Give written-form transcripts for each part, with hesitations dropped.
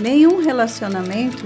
Nenhum relacionamento,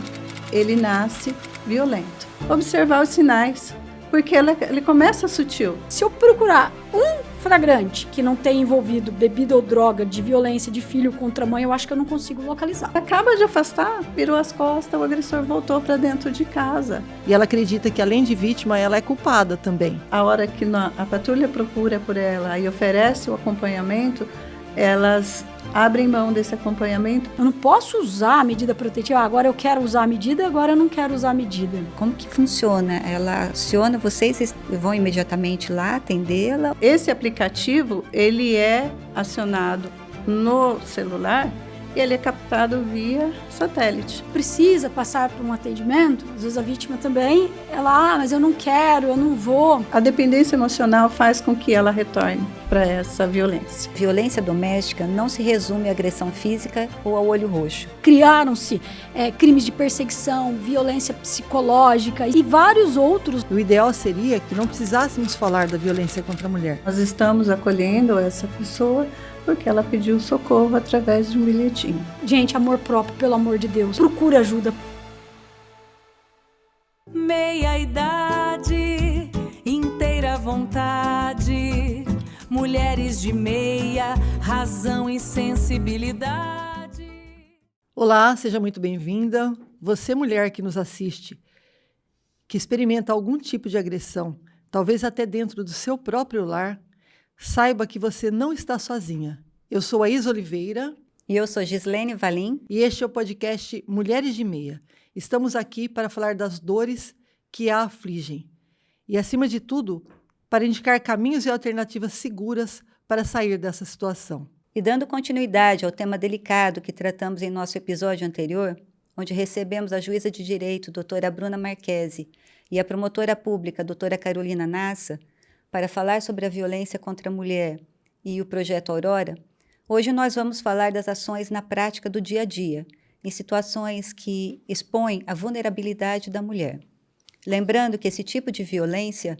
ele nasce violento. Observar os sinais, porque ele começa sutil. Se eu procurar um flagrante que não tenha envolvido bebida ou droga de violência de filho contra mãe, eu acho que eu não consigo localizar. Acaba de afastar, virou as costas, o agressor voltou para dentro de casa. E ela acredita que, além de vítima, ela é culpada também. A hora que a patrulha procura por ela e oferece o acompanhamento, elas abrem mão desse acompanhamento. Eu não posso usar a medida protetiva. Agora eu quero usar a medida, agora eu não quero usar a medida. Como que funciona? Ela aciona vocês vão imediatamente lá atendê-la? Esse aplicativo, ele é acionado no celular e ele é captado via satélite. Precisa passar por um atendimento, às vezes a vítima também, mas eu não quero, eu não vou. A dependência emocional faz com que ela retorne para essa violência. Violência doméstica não se resume à agressão física ou ao olho roxo. Criaram-se crimes de perseguição, violência psicológica e vários outros. O ideal seria que não precisássemos falar da violência contra a mulher. Nós estamos acolhendo essa pessoa porque ela pediu socorro através de um bilhetinho. Gente, amor próprio, pelo amor de Deus. Procura ajuda. Meia idade, inteira vontade, mulheres de meia, razão e sensibilidade. Olá, seja muito bem-vinda. Você, mulher que nos assiste, que experimenta algum tipo de agressão, talvez até dentro do seu próprio lar, saiba que você não está sozinha. Eu sou a Isa Oliveira. E eu sou Gislene Valim. E este é o podcast Mulheres de Meia. Estamos aqui para falar das dores que a afligem. E, acima de tudo, para indicar caminhos e alternativas seguras para sair dessa situação. E dando continuidade ao tema delicado que tratamos em nosso episódio anterior, onde recebemos a juíza de direito, doutora Bruna Marchese, e a promotora pública, doutora Carolina Nassa, para falar sobre a violência contra a mulher e o projeto Aurora, hoje nós vamos falar das ações na prática do dia a dia, em situações que expõem a vulnerabilidade da mulher. Lembrando que esse tipo de violência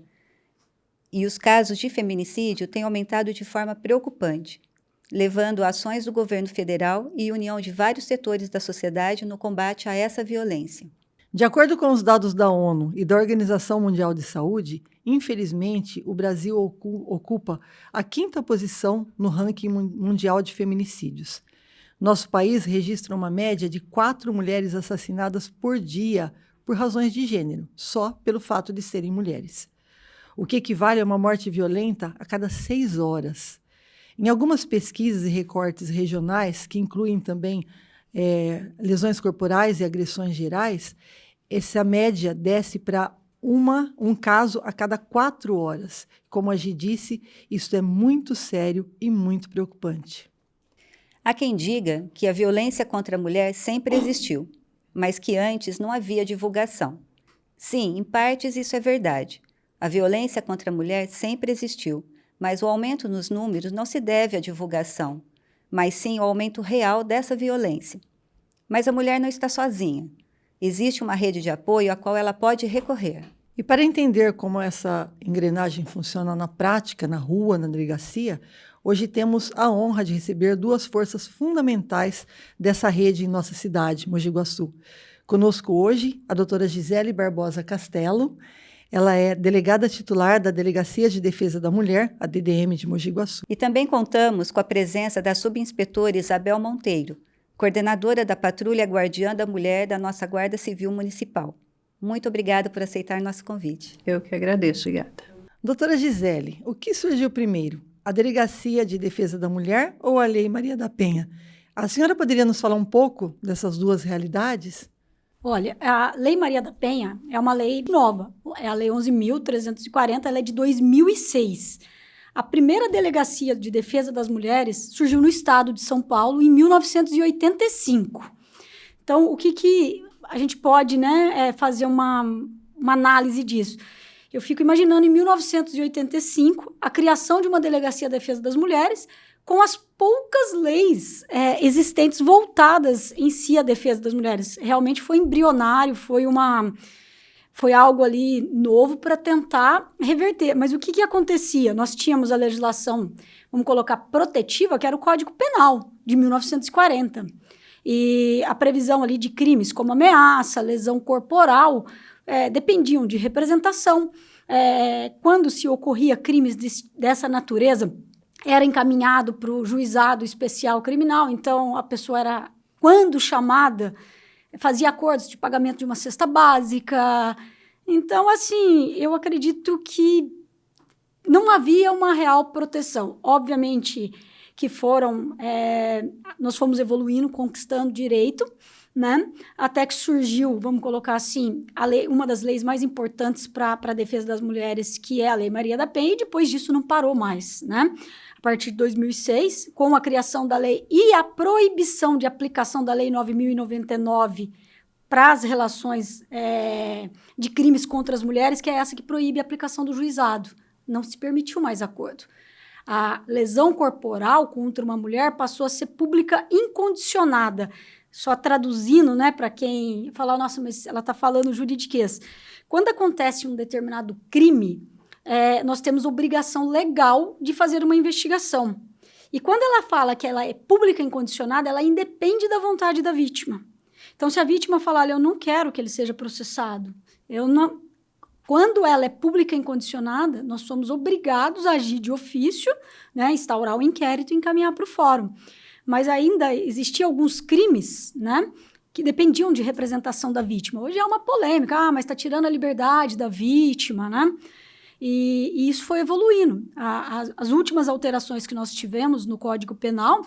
e os casos de feminicídio têm aumentado de forma preocupante, levando a ações do governo federal e união de vários setores da sociedade no combate a essa violência. De acordo com os dados da ONU e da Organização Mundial de Saúde, infelizmente, o Brasil ocupa a 5ª posição no ranking mundial de feminicídios. Nosso país registra uma média de 4 mulheres assassinadas por dia por razões de gênero, só pelo fato de serem mulheres, o que equivale a uma morte violenta a cada 6 horas. Em algumas pesquisas e recortes regionais, que incluem também lesões corporais e agressões gerais, essa média desce para um caso a cada 4 horas. Como a Gi disse, isso é muito sério e muito preocupante. Há quem diga que a violência contra a mulher sempre existiu, mas que antes não havia divulgação. Sim, em partes isso é verdade. A violência contra a mulher sempre existiu, mas o aumento nos números não se deve à divulgação, mas sim ao aumento real dessa violência. Mas a mulher não está sozinha. Existe uma rede de apoio à qual ela pode recorrer. E para entender como essa engrenagem funciona na prática, na rua, na delegacia, hoje temos a honra de receber 2 forças fundamentais dessa rede em nossa cidade, Mogi Guaçu. Conosco hoje a doutora Gisele Barbosa Castelo. Ela é delegada titular da Delegacia de Defesa da Mulher, a DDM de Mogi Guaçu. E também contamos com a presença da subinspetora Isabel Monteiro, coordenadora da Patrulha Guardiã da Mulher da nossa Guarda Civil Municipal. Muito obrigada por aceitar nosso convite. Eu que agradeço, gata. Doutora Gisele, o que surgiu primeiro? A Delegacia de Defesa da Mulher ou a Lei Maria da Penha? A senhora poderia nos falar um pouco dessas 2 realidades? Olha, a Lei Maria da Penha é uma lei nova. É a Lei 11.340, ela é de 2006. A primeira Delegacia de Defesa das Mulheres surgiu no estado de São Paulo em 1985. Então, o que a gente pode, fazer uma análise disso? Eu fico imaginando em 1985 a criação de uma Delegacia de Defesa das Mulheres com as poucas leis existentes voltadas em si à defesa das mulheres. Realmente foi embrionário, foi algo ali novo para tentar reverter. Mas o que acontecia? Nós tínhamos a legislação, vamos colocar, protetiva, que era o Código Penal, de 1940. E a previsão ali de crimes como ameaça, lesão corporal, dependiam de representação. Quando se ocorria crimes dessa natureza, era encaminhado para o juizado especial criminal, então a pessoa era, quando chamada, fazia acordos de pagamento de uma cesta básica. Então, assim, eu acredito que não havia uma real proteção. Obviamente que nós fomos evoluindo, conquistando direito, né? Até que surgiu, vamos colocar assim, uma das leis mais importantes para a defesa das mulheres, que é a Lei Maria da Penha, e depois disso não parou mais, né? A partir de 2006, com a criação da lei e a proibição de aplicação da Lei 9.099 para as relações de crimes contra as mulheres, que é essa que proíbe a aplicação do juizado. Não se permitiu mais acordo. A lesão corporal contra uma mulher passou a ser pública incondicionada. Só traduzindo, né, para quem fala, nossa, mas ela está falando juridiquês. Quando acontece um determinado crime, nós temos obrigação legal de fazer uma investigação. E quando ela fala que ela é pública incondicionada, ela independe da vontade da vítima. Então, se a vítima falar, olha, eu não quero que ele seja processado, quando ela é pública incondicionada, nós somos obrigados a agir de ofício, né, instaurar o inquérito e encaminhar para o fórum. Mas ainda existiam alguns crimes, né, que dependiam de representação da vítima. Hoje é uma polêmica, mas está tirando a liberdade da vítima, né? E isso foi evoluindo. As últimas alterações que nós tivemos no Código Penal,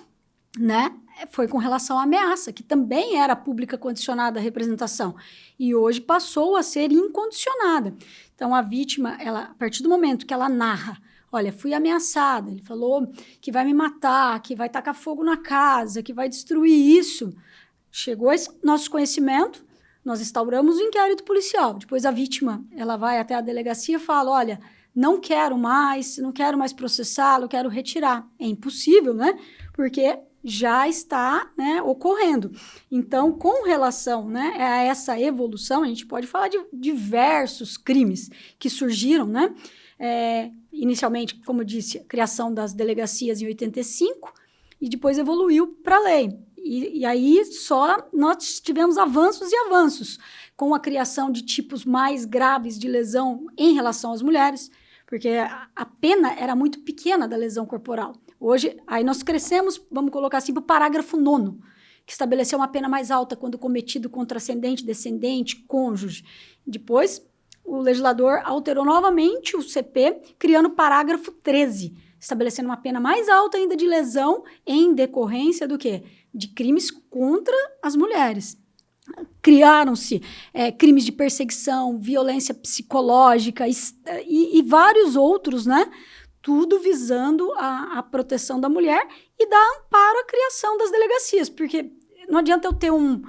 né, foi com relação à ameaça, que também era pública condicionada à representação, e hoje passou a ser incondicionada. Então, a vítima, a partir do momento que ela narra, olha, fui ameaçada, ele falou que vai me matar, que vai tacar fogo na casa, que vai destruir isso, chegou esse nosso conhecimento, nós instauramos o inquérito policial. Depois a vítima, ela vai até a delegacia e fala, olha, não quero mais processá-lo, quero retirar. É impossível, né? Porque já está, né, ocorrendo. Então, com relação, né, a essa evolução, a gente pode falar de diversos crimes que surgiram, né? Inicialmente, como eu disse, a criação das delegacias em 85 e depois evoluiu para a lei. E aí só nós tivemos avanços e avanços com a criação de tipos mais graves de lesão em relação às mulheres, porque a pena era muito pequena da lesão corporal. Hoje, aí nós crescemos, vamos colocar assim, para o parágrafo 9º, que estabeleceu uma pena mais alta quando cometido contra ascendente, descendente, cônjuge. Depois, o legislador alterou novamente o CP, criando o parágrafo 13, estabelecendo uma pena mais alta ainda de lesão em decorrência do quê? De crimes contra as mulheres. Criaram-se crimes de perseguição, violência psicológica e vários outros, né? Tudo visando a proteção da mulher e dar amparo à criação das delegacias, porque não adianta eu ter um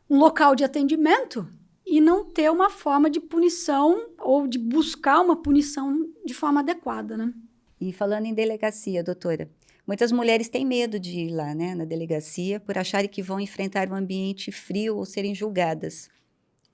local de atendimento e não ter uma forma de punição ou de buscar uma punição de forma adequada, né? E falando em delegacia, doutora, muitas mulheres têm medo de ir lá, né, na delegacia, por acharem que vão enfrentar um ambiente frio ou serem julgadas.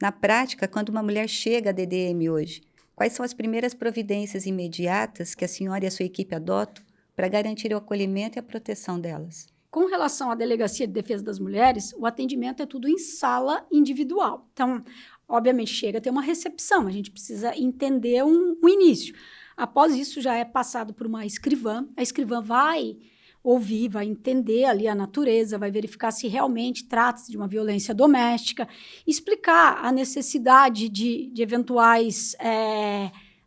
Na prática, quando uma mulher chega à DDM hoje, quais são as primeiras providências imediatas que a senhora e a sua equipe adotam para garantir o acolhimento e a proteção delas? Com relação à Delegacia de Defesa das Mulheres, o atendimento é tudo em sala individual. Então, obviamente, chega a ter uma recepção, a gente precisa entender um início. Após isso, já é passado por uma escrivã. A escrivã vai ouvir, vai entender ali a natureza, vai verificar se realmente trata-se de uma violência doméstica, explicar a necessidade de eventuais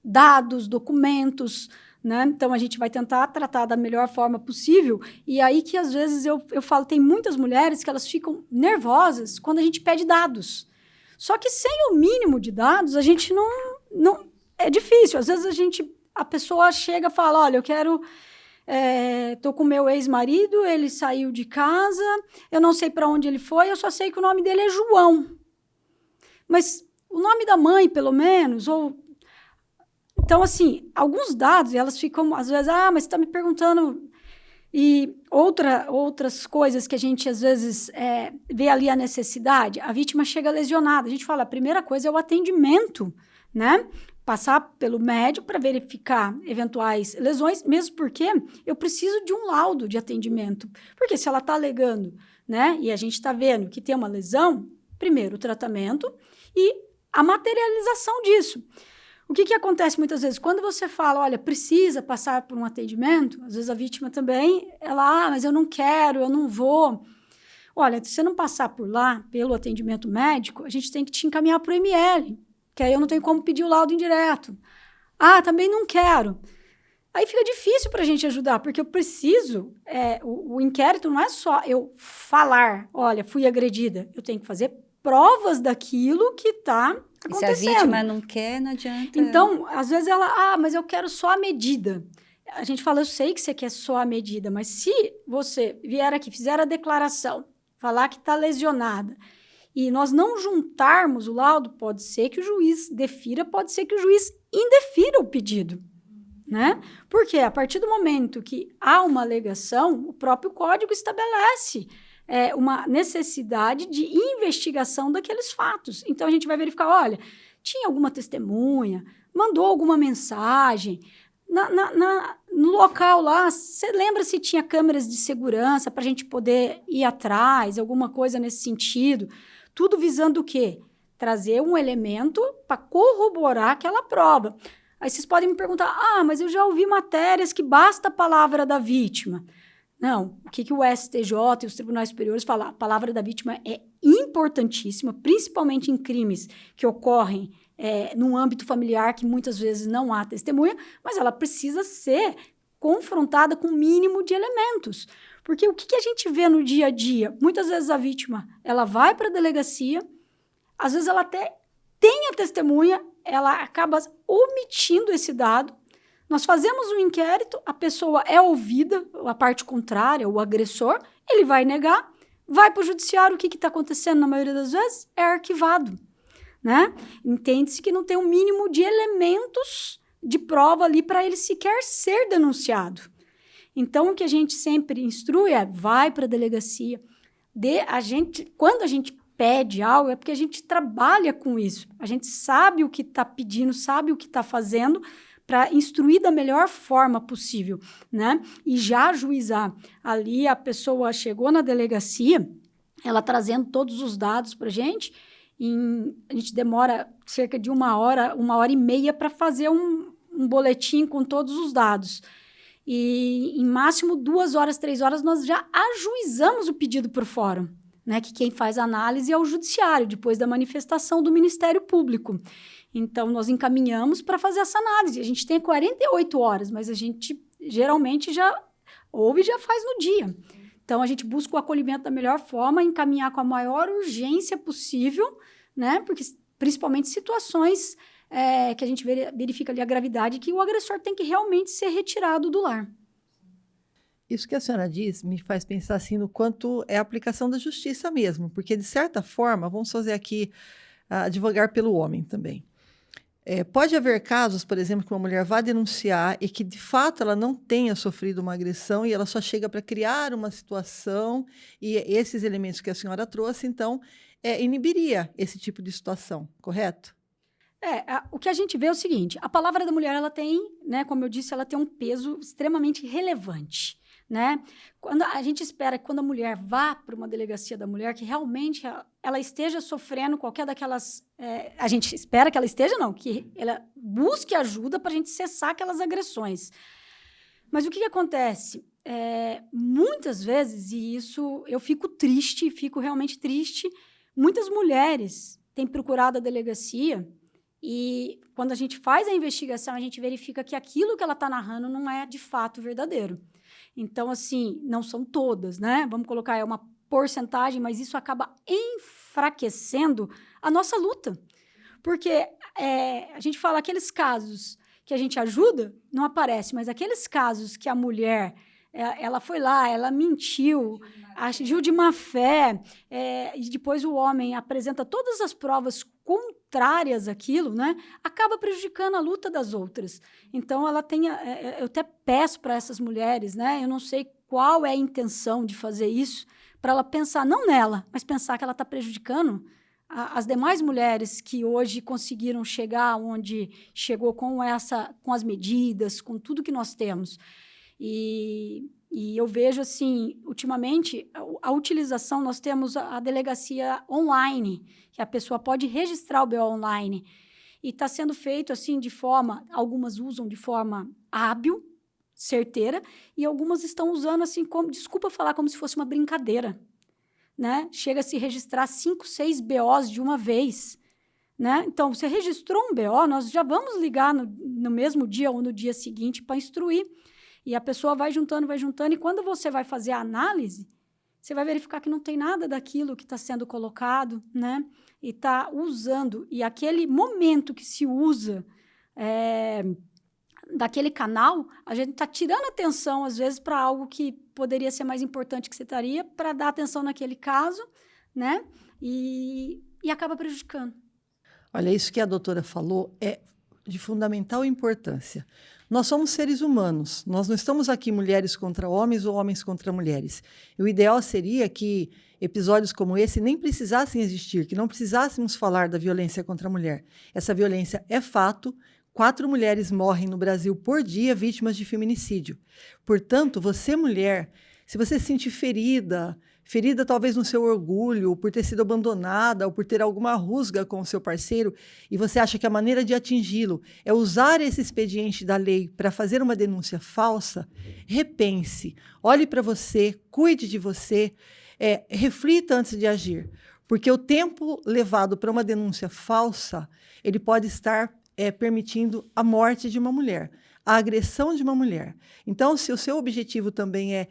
dados, documentos, né? Então, a gente vai tentar tratar da melhor forma possível. E aí que, às vezes, eu falo, tem muitas mulheres que elas ficam nervosas quando a gente pede dados. Só que sem o mínimo de dados, a gente não é difícil. Às vezes, a pessoa chega e fala, olha, eu quero... tô com meu ex-marido, ele saiu de casa, eu não sei para onde ele foi, eu só sei que o nome dele é João. Mas o nome da mãe, pelo menos, ou... Então, assim, alguns dados, elas ficam, às vezes, mas você está me perguntando... E outras coisas que a gente, às vezes, vê ali a necessidade, a vítima chega lesionada. A gente fala, a primeira coisa é o atendimento, né? passar pelo médico para verificar eventuais lesões, mesmo porque eu preciso de um laudo de atendimento. Porque se ela está alegando, né, e a gente está vendo que tem uma lesão, primeiro o tratamento e a materialização disso. O que acontece muitas vezes? Quando você fala, olha, precisa passar por um atendimento, às vezes a vítima também, ela, mas eu não quero, eu não vou. Olha, se você não passar por lá, pelo atendimento médico, a gente tem que te encaminhar para o ML, que aí eu não tenho como pedir o laudo indireto. Também não quero. Aí fica difícil para a gente ajudar, porque eu preciso, o inquérito não é só eu falar, olha, fui agredida, eu tenho que fazer provas daquilo que está acontecendo. E se a vítima não quer, não adianta. Então, às vezes ela, mas eu quero só a medida. A gente fala, eu sei que você quer só a medida, mas se você vier aqui, fizer a declaração, falar que está lesionada, e nós não juntarmos o laudo, pode ser que o juiz defira, pode ser que o juiz indefira o pedido, né? Porque a partir do momento que há uma alegação, o próprio código estabelece uma necessidade de investigação daqueles fatos. Então, a gente vai verificar, olha, tinha alguma testemunha, mandou alguma mensagem, no local lá, você lembra se tinha câmeras de segurança para a gente poder ir atrás, alguma coisa nesse sentido? Tudo visando o quê? Trazer um elemento para corroborar aquela prova. Aí vocês podem me perguntar, mas eu já ouvi matérias que basta a palavra da vítima. Não, o que o STJ e os tribunais superiores falam? A palavra da vítima é importantíssima, principalmente em crimes que ocorrem num âmbito familiar que muitas vezes não há testemunha, mas ela precisa ser confrontada com o mínimo de elementos. Porque o que a gente vê no dia a dia? Muitas vezes a vítima, ela vai para a delegacia, às vezes ela até tem a testemunha, ela acaba omitindo esse dado. Nós fazemos um inquérito, a pessoa é ouvida, a parte contrária, o agressor, ele vai negar, vai para o judiciário, o que está acontecendo na maioria das vezes? É arquivado, né? Entende-se que não tem um mínimo de elementos de prova ali para ele sequer ser denunciado. Então, o que a gente sempre instrui vai para a delegacia. Quando a gente pede algo, é porque a gente trabalha com isso. A gente sabe o que está pedindo, sabe o que está fazendo, para instruir da melhor forma possível, né? E já ajuizar. Ali a pessoa chegou na delegacia, ela trazendo todos os dados para a gente gente demora cerca de 1 hora e meia para fazer um boletim com todos os dados. E em máximo 2 horas, 3 horas, nós já ajuizamos o pedido por fórum, né? Que quem faz a análise é o judiciário, depois da manifestação do Ministério Público. Então, nós encaminhamos para fazer essa análise. A gente tem 48 horas, mas a gente geralmente já ouve e já faz no dia. Então, a gente busca o acolhimento da melhor forma, encaminhar com a maior urgência possível, né? Porque, principalmente, situações que a gente verifica ali a gravidade, que o agressor tem que realmente ser retirado do lar. Isso que a senhora diz me faz pensar assim no quanto é a aplicação da justiça mesmo, porque, de certa forma, vamos fazer aqui advogar pelo homem também. Pode haver casos, por exemplo, que uma mulher vá denunciar e que, de fato, ela não tenha sofrido uma agressão e ela só chega para criar uma situação e esses elementos que a senhora trouxe, então, inibiria esse tipo de situação, correto? O que a gente vê é o seguinte, a palavra da mulher, ela tem, né, como eu disse, ela tem um peso extremamente relevante, né? Quando a gente espera que quando a mulher vá para uma delegacia da mulher, que realmente ela esteja sofrendo qualquer daquelas... a gente espera que ela esteja, não, que ela busque ajuda para a gente cessar aquelas agressões. Mas o que acontece? Muitas vezes, e isso eu fico realmente triste, muitas mulheres têm procurado a delegacia e quando a gente faz a investigação, a gente verifica que aquilo que ela está narrando não é de fato verdadeiro. Então, assim, não são todas, né? Vamos colocar uma porcentagem, mas isso acaba enfraquecendo a nossa luta. Porque a gente fala aqueles casos que a gente ajuda, não aparece, mas aqueles casos que a mulher, ela foi lá, ela mentiu, agiu de má fé, e depois o homem apresenta todas as provas contrárias àquilo, né? Acaba prejudicando a luta das outras. Então, ela tem... eu até peço para essas mulheres, né? Eu não sei qual é a intenção de fazer isso, para ela pensar, não nela, mas pensar que ela está prejudicando as demais mulheres que hoje conseguiram chegar onde chegou com as medidas, com tudo que nós temos. E eu vejo, assim, ultimamente, a utilização, nós temos a delegacia online, que a pessoa pode registrar o BO online. E está sendo feito, assim, algumas usam de forma hábil, certeira, e algumas estão usando, assim, desculpa falar, como se fosse uma brincadeira. Né? Chega a se registrar 5, 6 BOs de uma vez. Né? Então, você registrou um BO, nós já vamos ligar no mesmo dia ou no dia seguinte para instruir. E a pessoa vai juntando, e quando você vai fazer a análise, você vai verificar que não tem nada daquilo que está sendo colocado, né? E está usando. E aquele momento que se usa daquele canal, a gente está tirando atenção, às vezes, para algo que poderia ser mais importante que você estaria, para dar atenção naquele caso, né? E acaba prejudicando. Olha, isso que a doutora falou é de fundamental importância. Nós somos seres humanos, nós não estamos aqui mulheres contra homens ou homens contra mulheres. E o ideal seria que episódios como esse nem precisassem existir, que não precisássemos falar da violência contra a mulher. Essa violência é fato. 4 mulheres morrem no Brasil por dia vítimas de feminicídio. Portanto, você, mulher, se você se sentir ferida talvez no seu orgulho, por ter sido abandonada ou por ter alguma rusga com o seu parceiro, e você acha que a maneira de atingi-lo é usar esse expediente da lei para fazer uma denúncia falsa, repense, olhe para você, cuide de você, reflita antes de agir. Porque o tempo levado para uma denúncia falsa, ele pode estar permitindo a morte de uma mulher, a agressão de uma mulher. Então, se o seu objetivo também é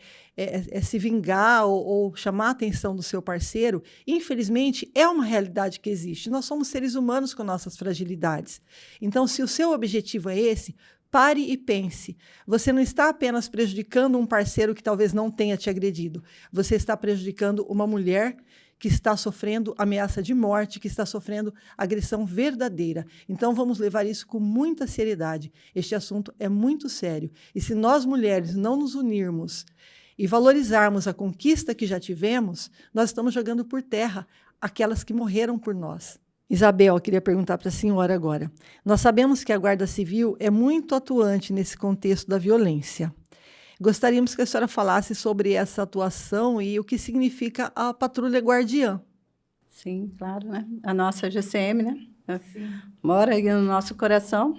se vingar ou chamar a atenção do seu parceiro, infelizmente, é uma realidade que existe. Nós somos seres humanos com nossas fragilidades. Então, se o seu objetivo é esse, pare e pense. Você não está apenas prejudicando um parceiro que talvez não tenha te agredido. Você está prejudicando uma mulher que está sofrendo ameaça de morte, que está sofrendo agressão verdadeira. Então, vamos levar isso com muita seriedade. Este assunto é muito sério. E se nós, mulheres, não nos unirmos e valorizarmos a conquista que já tivemos, nós estamos jogando por terra aquelas que morreram por nós. Isabel, eu queria perguntar para a senhora agora. Nós sabemos que a Guarda Civil é muito atuante nesse contexto da violência. Gostaríamos que a senhora falasse sobre essa atuação e o que significa a Patrulha Guardiã. Sim, claro, né? A nossa GCM, né? Sim. Mora aí no nosso coração.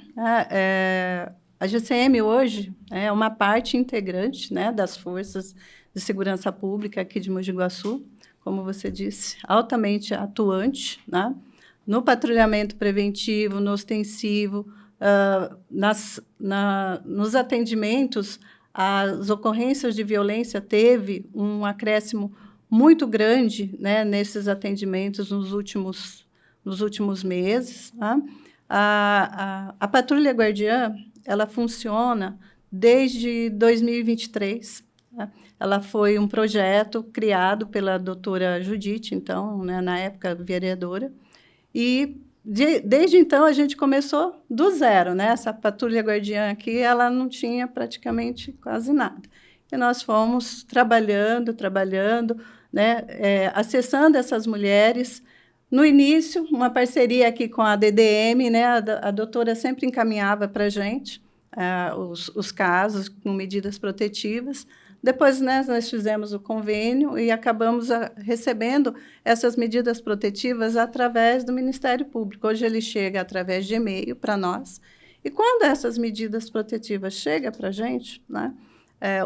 A GCM hoje é uma parte integrante, né, das forças de segurança pública aqui de Mogi Guaçu, como você disse, altamente atuante, né? No patrulhamento preventivo, no ostensivo, nos atendimentos. As ocorrências de violência teve um acréscimo muito grande, né, nesses atendimentos nos últimos meses. Tá? A Patrulha Guardiã, ela funciona desde 2023. Tá? Ela foi um projeto criado pela doutora Judite, então, né, na época vereadora, e desde então, a gente começou do zero, né? Essa Patrulha Guardiã aqui, ela não tinha praticamente quase nada. E nós fomos trabalhando, né? Acessando essas mulheres. No início, uma parceria aqui com a DDM, né? A doutora sempre encaminhava para a gente os casos com medidas protetivas. Depois, né, nós fizemos o convênio e acabamos recebendo essas medidas protetivas através do Ministério Público. Hoje ele chega através de e-mail para nós. E quando essas medidas protetivas chegam para a gente, né,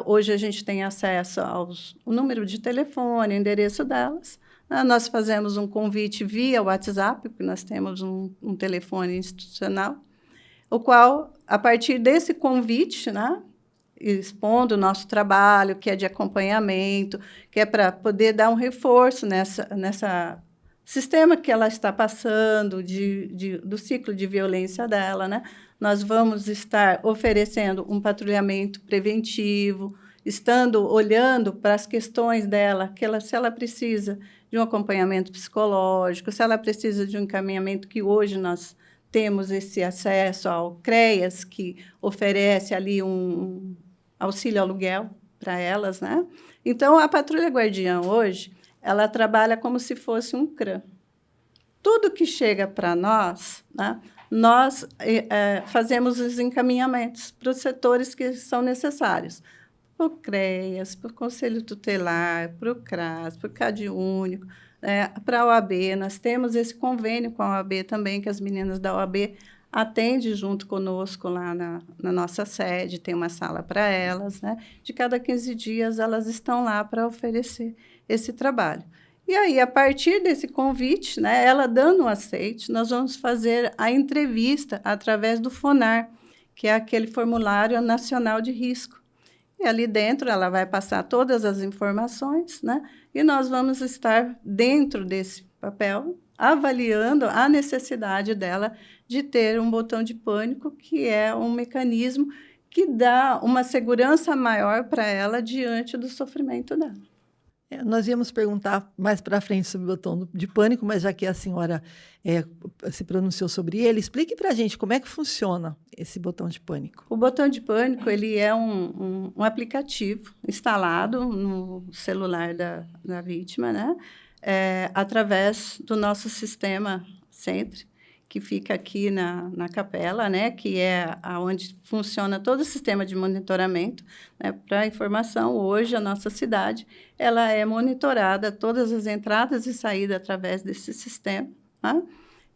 hoje a gente tem acesso ao número de telefone, endereço delas. Nós fazemos um convite via WhatsApp, porque nós temos um telefone institucional, o qual, a partir desse convite, né, expondo o nosso trabalho, que é de acompanhamento, que é para poder dar um reforço nessa sistema que ela está passando, do ciclo de violência dela, né? Nós vamos estar oferecendo um patrulhamento preventivo, olhando para as questões dela, se ela precisa de um acompanhamento psicológico, se ela precisa de um encaminhamento, que hoje nós temos esse acesso ao CREAS, que oferece ali um auxílio aluguel para elas, né? Então, a Patrulha Guardiã hoje, ela trabalha como se fosse um CRAM. tudo que chega para nós, né, nós fazemos os encaminhamentos para os setores que são necessários. Para o CREAS, para o Conselho Tutelar, para o CRAS, para o CadÚnico, para a OAB. Nós temos esse convênio com a OAB também, que as meninas da OAB atendem junto conosco lá na nossa sede, tem uma sala para elas, né? De cada 15 dias, elas estão lá para oferecer esse trabalho. E aí, a partir desse convite, né, ela dando o aceite, nós vamos fazer a entrevista através do FONAR, que é aquele Formulário Nacional de Risco. E ali dentro ela vai passar todas as informações, né? E nós vamos estar dentro desse papel, avaliando a necessidade dela de ter um botão de pânico, que é um mecanismo que dá uma segurança maior para ela diante do sofrimento dela. Nós íamos perguntar mais para frente sobre o botão de pânico, mas já que a senhora se pronunciou sobre ele, explique para a gente como é que funciona esse botão de pânico. O botão de pânico ele é um aplicativo instalado no celular da vítima, né? Através do nosso sistema Centre, que fica aqui na capela, né, que é onde funciona todo o sistema de monitoramento. Né? Para informação, hoje a nossa cidade ela é monitorada, todas as entradas e saídas através desse sistema. Tá?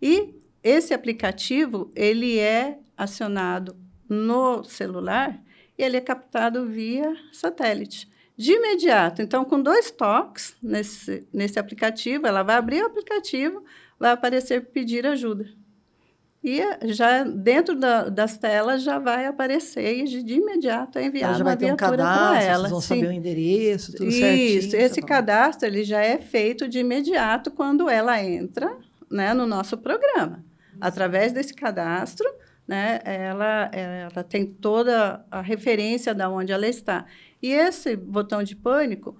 E esse aplicativo ele é acionado no celular e ele é captado via satélite. De imediato, então, com 2 toques nesse aplicativo, ela vai abrir o aplicativo, vai aparecer pedir ajuda. E já dentro das telas já vai aparecer e de imediato é enviada uma viatura para ela. Vocês vão saber o endereço, tudo Isso, certinho. Isso, esse cadastro ele já é feito de imediato quando ela entra, né, no nosso programa. Através desse cadastro, né, ela tem toda a referência de onde ela está. E esse botão de pânico,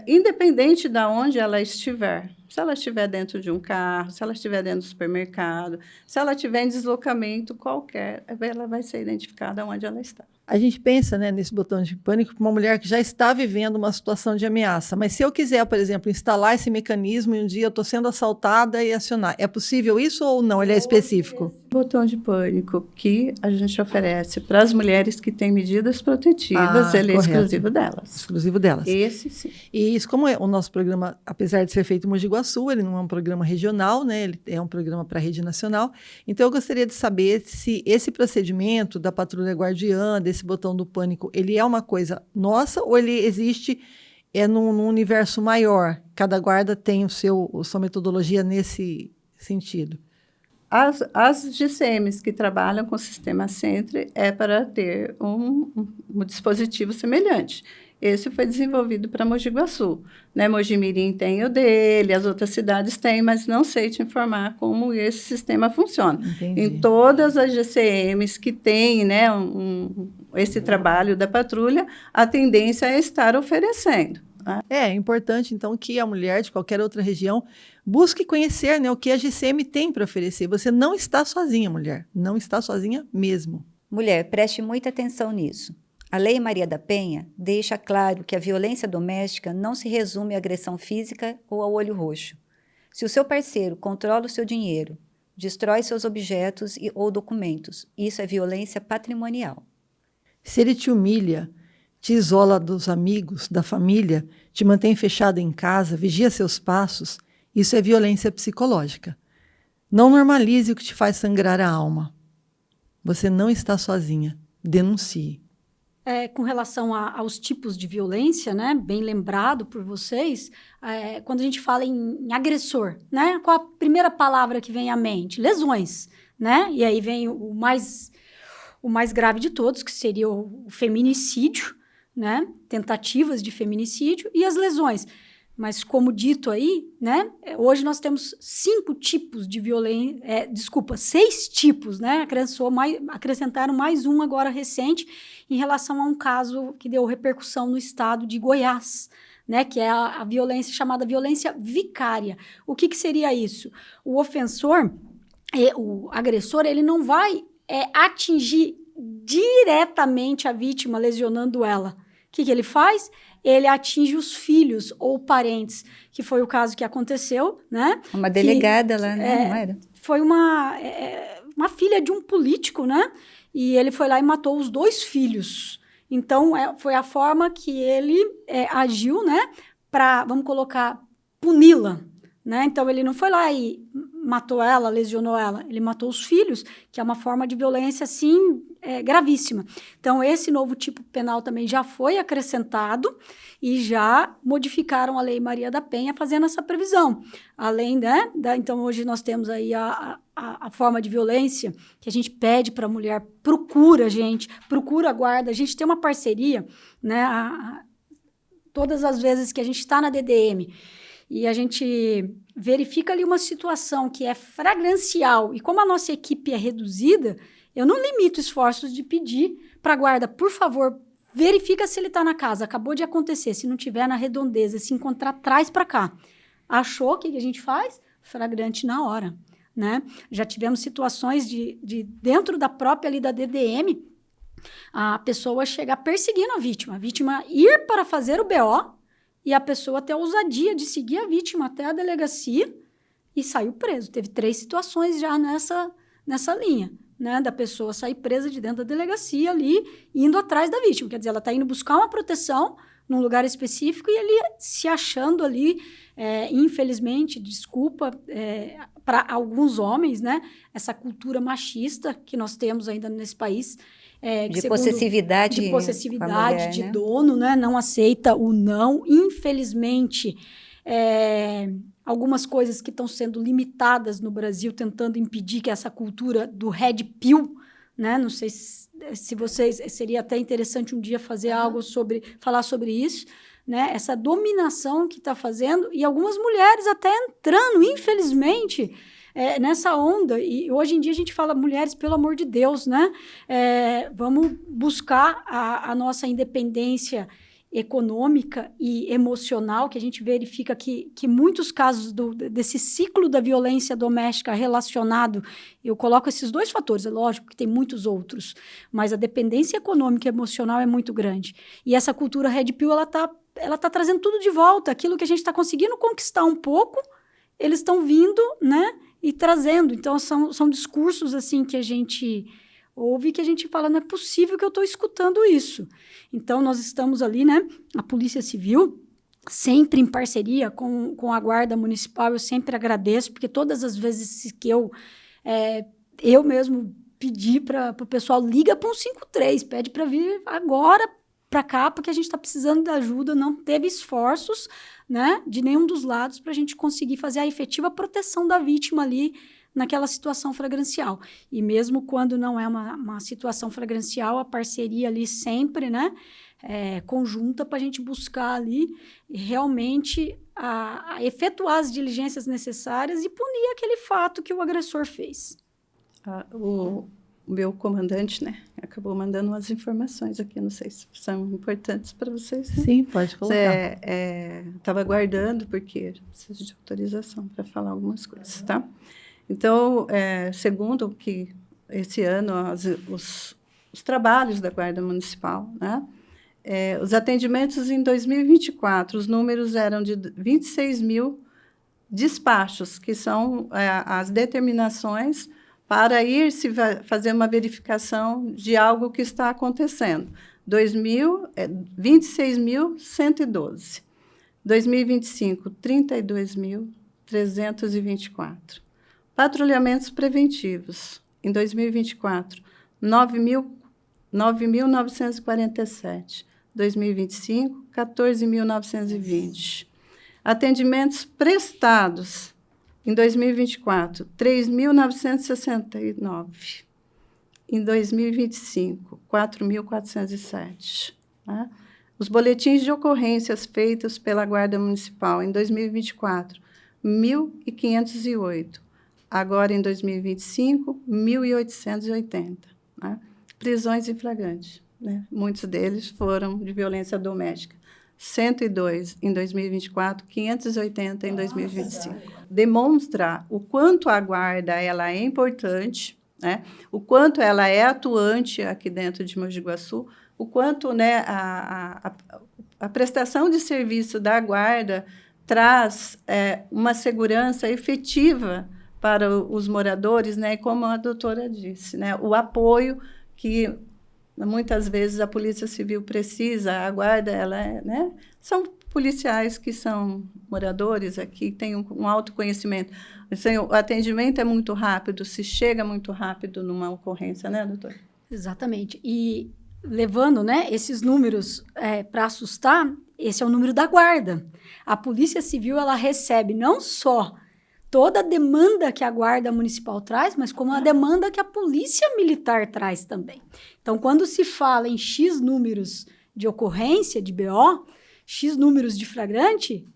independente de onde ela estiver, se ela estiver dentro de um carro, se ela estiver dentro do supermercado, se ela estiver em deslocamento qualquer, ela vai ser identificada onde ela está. A gente pensa, né, nesse botão de pânico para uma mulher que já está vivendo uma situação de ameaça. Mas se eu quiser, por exemplo, instalar esse mecanismo e um dia eu estou sendo assaltada e acionar, é possível isso ou não? Ele é específico? Botão de pânico que a gente oferece para as mulheres que têm medidas protetivas, ele é exclusivo delas. Exclusivo delas. Esse sim. E isso, como o nosso programa, apesar de ser feito em Mogi Guaçu, ele não é um programa regional, né? Ele é um programa para a rede nacional. Então, eu gostaria de saber se esse procedimento da patrulha guardiã, desse botão do pânico, ele é uma coisa nossa ou ele existe num universo maior? Cada guarda tem a sua metodologia nesse sentido. As GCMs que trabalham com o sistema Centre é para ter um dispositivo semelhante. Esse foi desenvolvido para Mogi Guaçu. Né? Mogi Mirim tem o dele, as outras cidades têm, mas não sei te informar como esse sistema funciona. Entendi. Em todas as GCMs que têm, né, esse trabalho da patrulha, a tendência é estar oferecendo. É importante, então, que a mulher de qualquer outra região busque conhecer, né, o que a GCM tem para oferecer. Você não está sozinha, mulher. Não está sozinha mesmo. Mulher, preste muita atenção nisso. A Lei Maria da Penha deixa claro que a violência doméstica não se resume à agressão física ou ao olho roxo. Se o seu parceiro controla o seu dinheiro, destrói seus objetos ou documentos, isso é violência patrimonial. Se ele te humilha, te isola dos amigos, da família, te mantém fechada em casa, vigia seus passos, isso é violência psicológica. Não normalize o que te faz sangrar a alma. Você não está sozinha. Denuncie. Com relação aos tipos de violência, né, bem lembrado por vocês, quando a gente fala em agressor, né, qual a primeira palavra que vem à mente? Lesões, né? E aí vem o mais grave de todos, que seria o feminicídio, né, tentativas de feminicídio e as lesões. Mas, como dito aí, né, hoje nós temos 5 tipos de violência, 6 tipos, né, acrescentaram mais um agora recente, em relação a um caso que deu repercussão no estado de Goiás, né, que é a violência chamada violência vicária. O que seria isso? O ofensor, o agressor, ele não vai atingir diretamente a vítima, lesionando ela. O que ele faz? ele atinge os filhos ou parentes, que foi o caso que aconteceu, né? Uma delegada lá, né? Não era? Foi uma filha de um político, né? E ele foi lá e matou os 2 filhos. Então, foi a forma que ele agiu, né? Para, vamos colocar, puni-la, né? Então, ele não foi lá e matou ela, lesionou ela. Ele matou os filhos, que é uma forma de violência, assim, gravíssima. Então, esse novo tipo penal também já foi acrescentado e já modificaram a Lei Maria da Penha fazendo essa previsão. Além, né? Então, hoje nós temos aí a forma de violência que a gente pede para a mulher, procura a guarda. A gente tem uma parceria, né? Todas as vezes que a gente está na DDM e a gente verifica ali uma situação que é flagrancial, e como a nossa equipe é reduzida, eu não limito esforços de pedir para a guarda, por favor, verifica se ele está na casa, acabou de acontecer, se não tiver na redondeza, se encontrar, traz para cá. Achou, o que a gente faz? Flagrante na hora, né? Já tivemos situações de dentro da própria ali da DDM, a pessoa chegar perseguindo a vítima ir para fazer o BO, e a pessoa ter a ousadia de seguir a vítima até a delegacia e saiu preso. Teve 3 situações já nessa linha, né? Da pessoa sair presa de dentro da delegacia ali, indo atrás da vítima. Quer dizer, ela está indo buscar uma proteção num lugar específico e ele se achando ali, infelizmente, desculpa, para alguns homens, né? Essa cultura machista que nós temos ainda nesse país, de possessividade, mulher, de né? dono, né? Não aceita o não. Infelizmente, algumas coisas que estão sendo limitadas no Brasil, tentando impedir que essa cultura do red pill, né? Não sei se vocês... Seria até interessante um dia fazer algo falar sobre isso, né? Essa dominação que está fazendo, e algumas mulheres até entrando, infelizmente, nessa onda. E hoje em dia a gente fala, mulheres, pelo amor de Deus, né? Vamos buscar a nossa independência econômica e emocional, que a gente verifica que muitos casos desse ciclo da violência doméstica relacionado, eu coloco esses 2 fatores, é lógico que tem muitos outros, mas a dependência econômica e emocional é muito grande. E essa cultura red pill, ela tá trazendo tudo de volta, aquilo que a gente está conseguindo conquistar um pouco, eles estão vindo, né, e trazendo. Então, são discursos assim que a gente ouve, que a gente fala, não é possível que eu estou escutando isso. Então, nós estamos ali, né, a Polícia Civil, sempre em parceria com a Guarda Municipal, eu sempre agradeço, porque todas as vezes que eu mesmo pedi para o pessoal, liga para 153, pede para vir agora para cá, porque a gente está precisando de ajuda, não teve esforços, né, de nenhum dos lados para a gente conseguir fazer a efetiva proteção da vítima ali naquela situação flagrancial. E mesmo quando não é uma situação flagrancial, a parceria ali sempre, né, conjunta para a gente buscar ali realmente a efetuar as diligências necessárias e punir aquele fato que o agressor fez. O meu comandante, né, acabou mandando umas informações aqui, não sei se são importantes para vocês. Né? Sim, pode colocar. Estava aguardando, porque preciso de autorização para falar algumas coisas, tá? Então, segundo que esse ano, os trabalhos da Guarda Municipal, né, os atendimentos em 2024, os números eram de 26 mil despachos, que são as determinações para ir se fazer uma verificação de algo que está acontecendo. 26.112. 2025, 32.324. Patrulhamentos preventivos. Em 2024, 9.947. 2025, 14.920. Atendimentos prestados. Em 2024, 3.969. Em 2025, 4.407. Né? Os boletins de ocorrências feitos pela Guarda Municipal em 2024, 1.508. Agora, em 2025, 1.880. Né? Prisões em flagrante. Né? Muitos deles foram de violência doméstica. 102 em 2024, 580 em 2025. Demonstra o quanto a guarda ela é importante, né? O quanto ela é atuante aqui dentro de Mogi Guaçu, o quanto, né, o a prestação de serviço da guarda traz uma segurança efetiva para os moradores, né? Como a doutora disse, né? O apoio que muitas vezes a Polícia Civil precisa, a guarda, né? São policiais que são moradores aqui, têm um autoconhecimento. Assim, o atendimento é muito rápido, se chega muito rápido numa ocorrência, né, doutora? Exatamente. E levando, né, esses números para assustar, esse é o número da guarda. A Polícia Civil, ela recebe não só toda a demanda que a Guarda Municipal traz, mas como a demanda que a Polícia Militar traz também. Então, quando se fala em X números de ocorrência, de BO, X números de flagrante,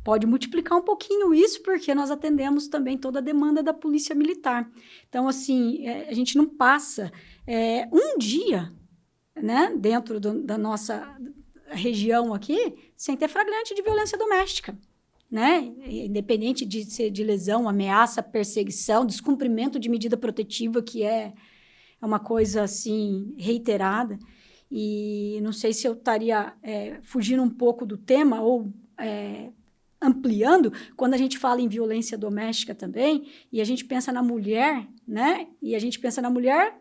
pode multiplicar um pouquinho isso, porque nós atendemos também toda a demanda da Polícia Militar. Então, assim, a gente não passa um dia, né, dentro da nossa região aqui, sem ter flagrante de violência doméstica, né? Independente de ser de lesão, ameaça, perseguição, descumprimento de medida protetiva, que é uma coisa, assim, reiterada. E não sei se eu estaria fugindo um pouco do tema ou ampliando, quando a gente fala em violência doméstica também, e a gente pensa na mulher, né? E a gente pensa na mulher,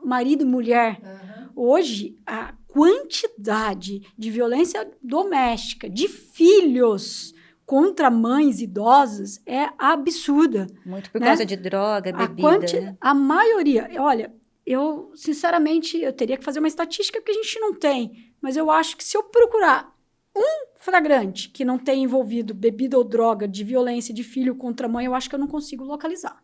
marido e mulher. Uhum. Hoje, a quantidade de violência doméstica, de filhos contra mães idosas é absurda. Muito por causa de droga, bebida. A maioria, olha, eu, sinceramente, eu teria que fazer uma estatística que a gente não tem, mas eu acho que se eu procurar um flagrante que não tenha envolvido bebida ou droga de violência de filho contra mãe, eu acho que eu não consigo localizar.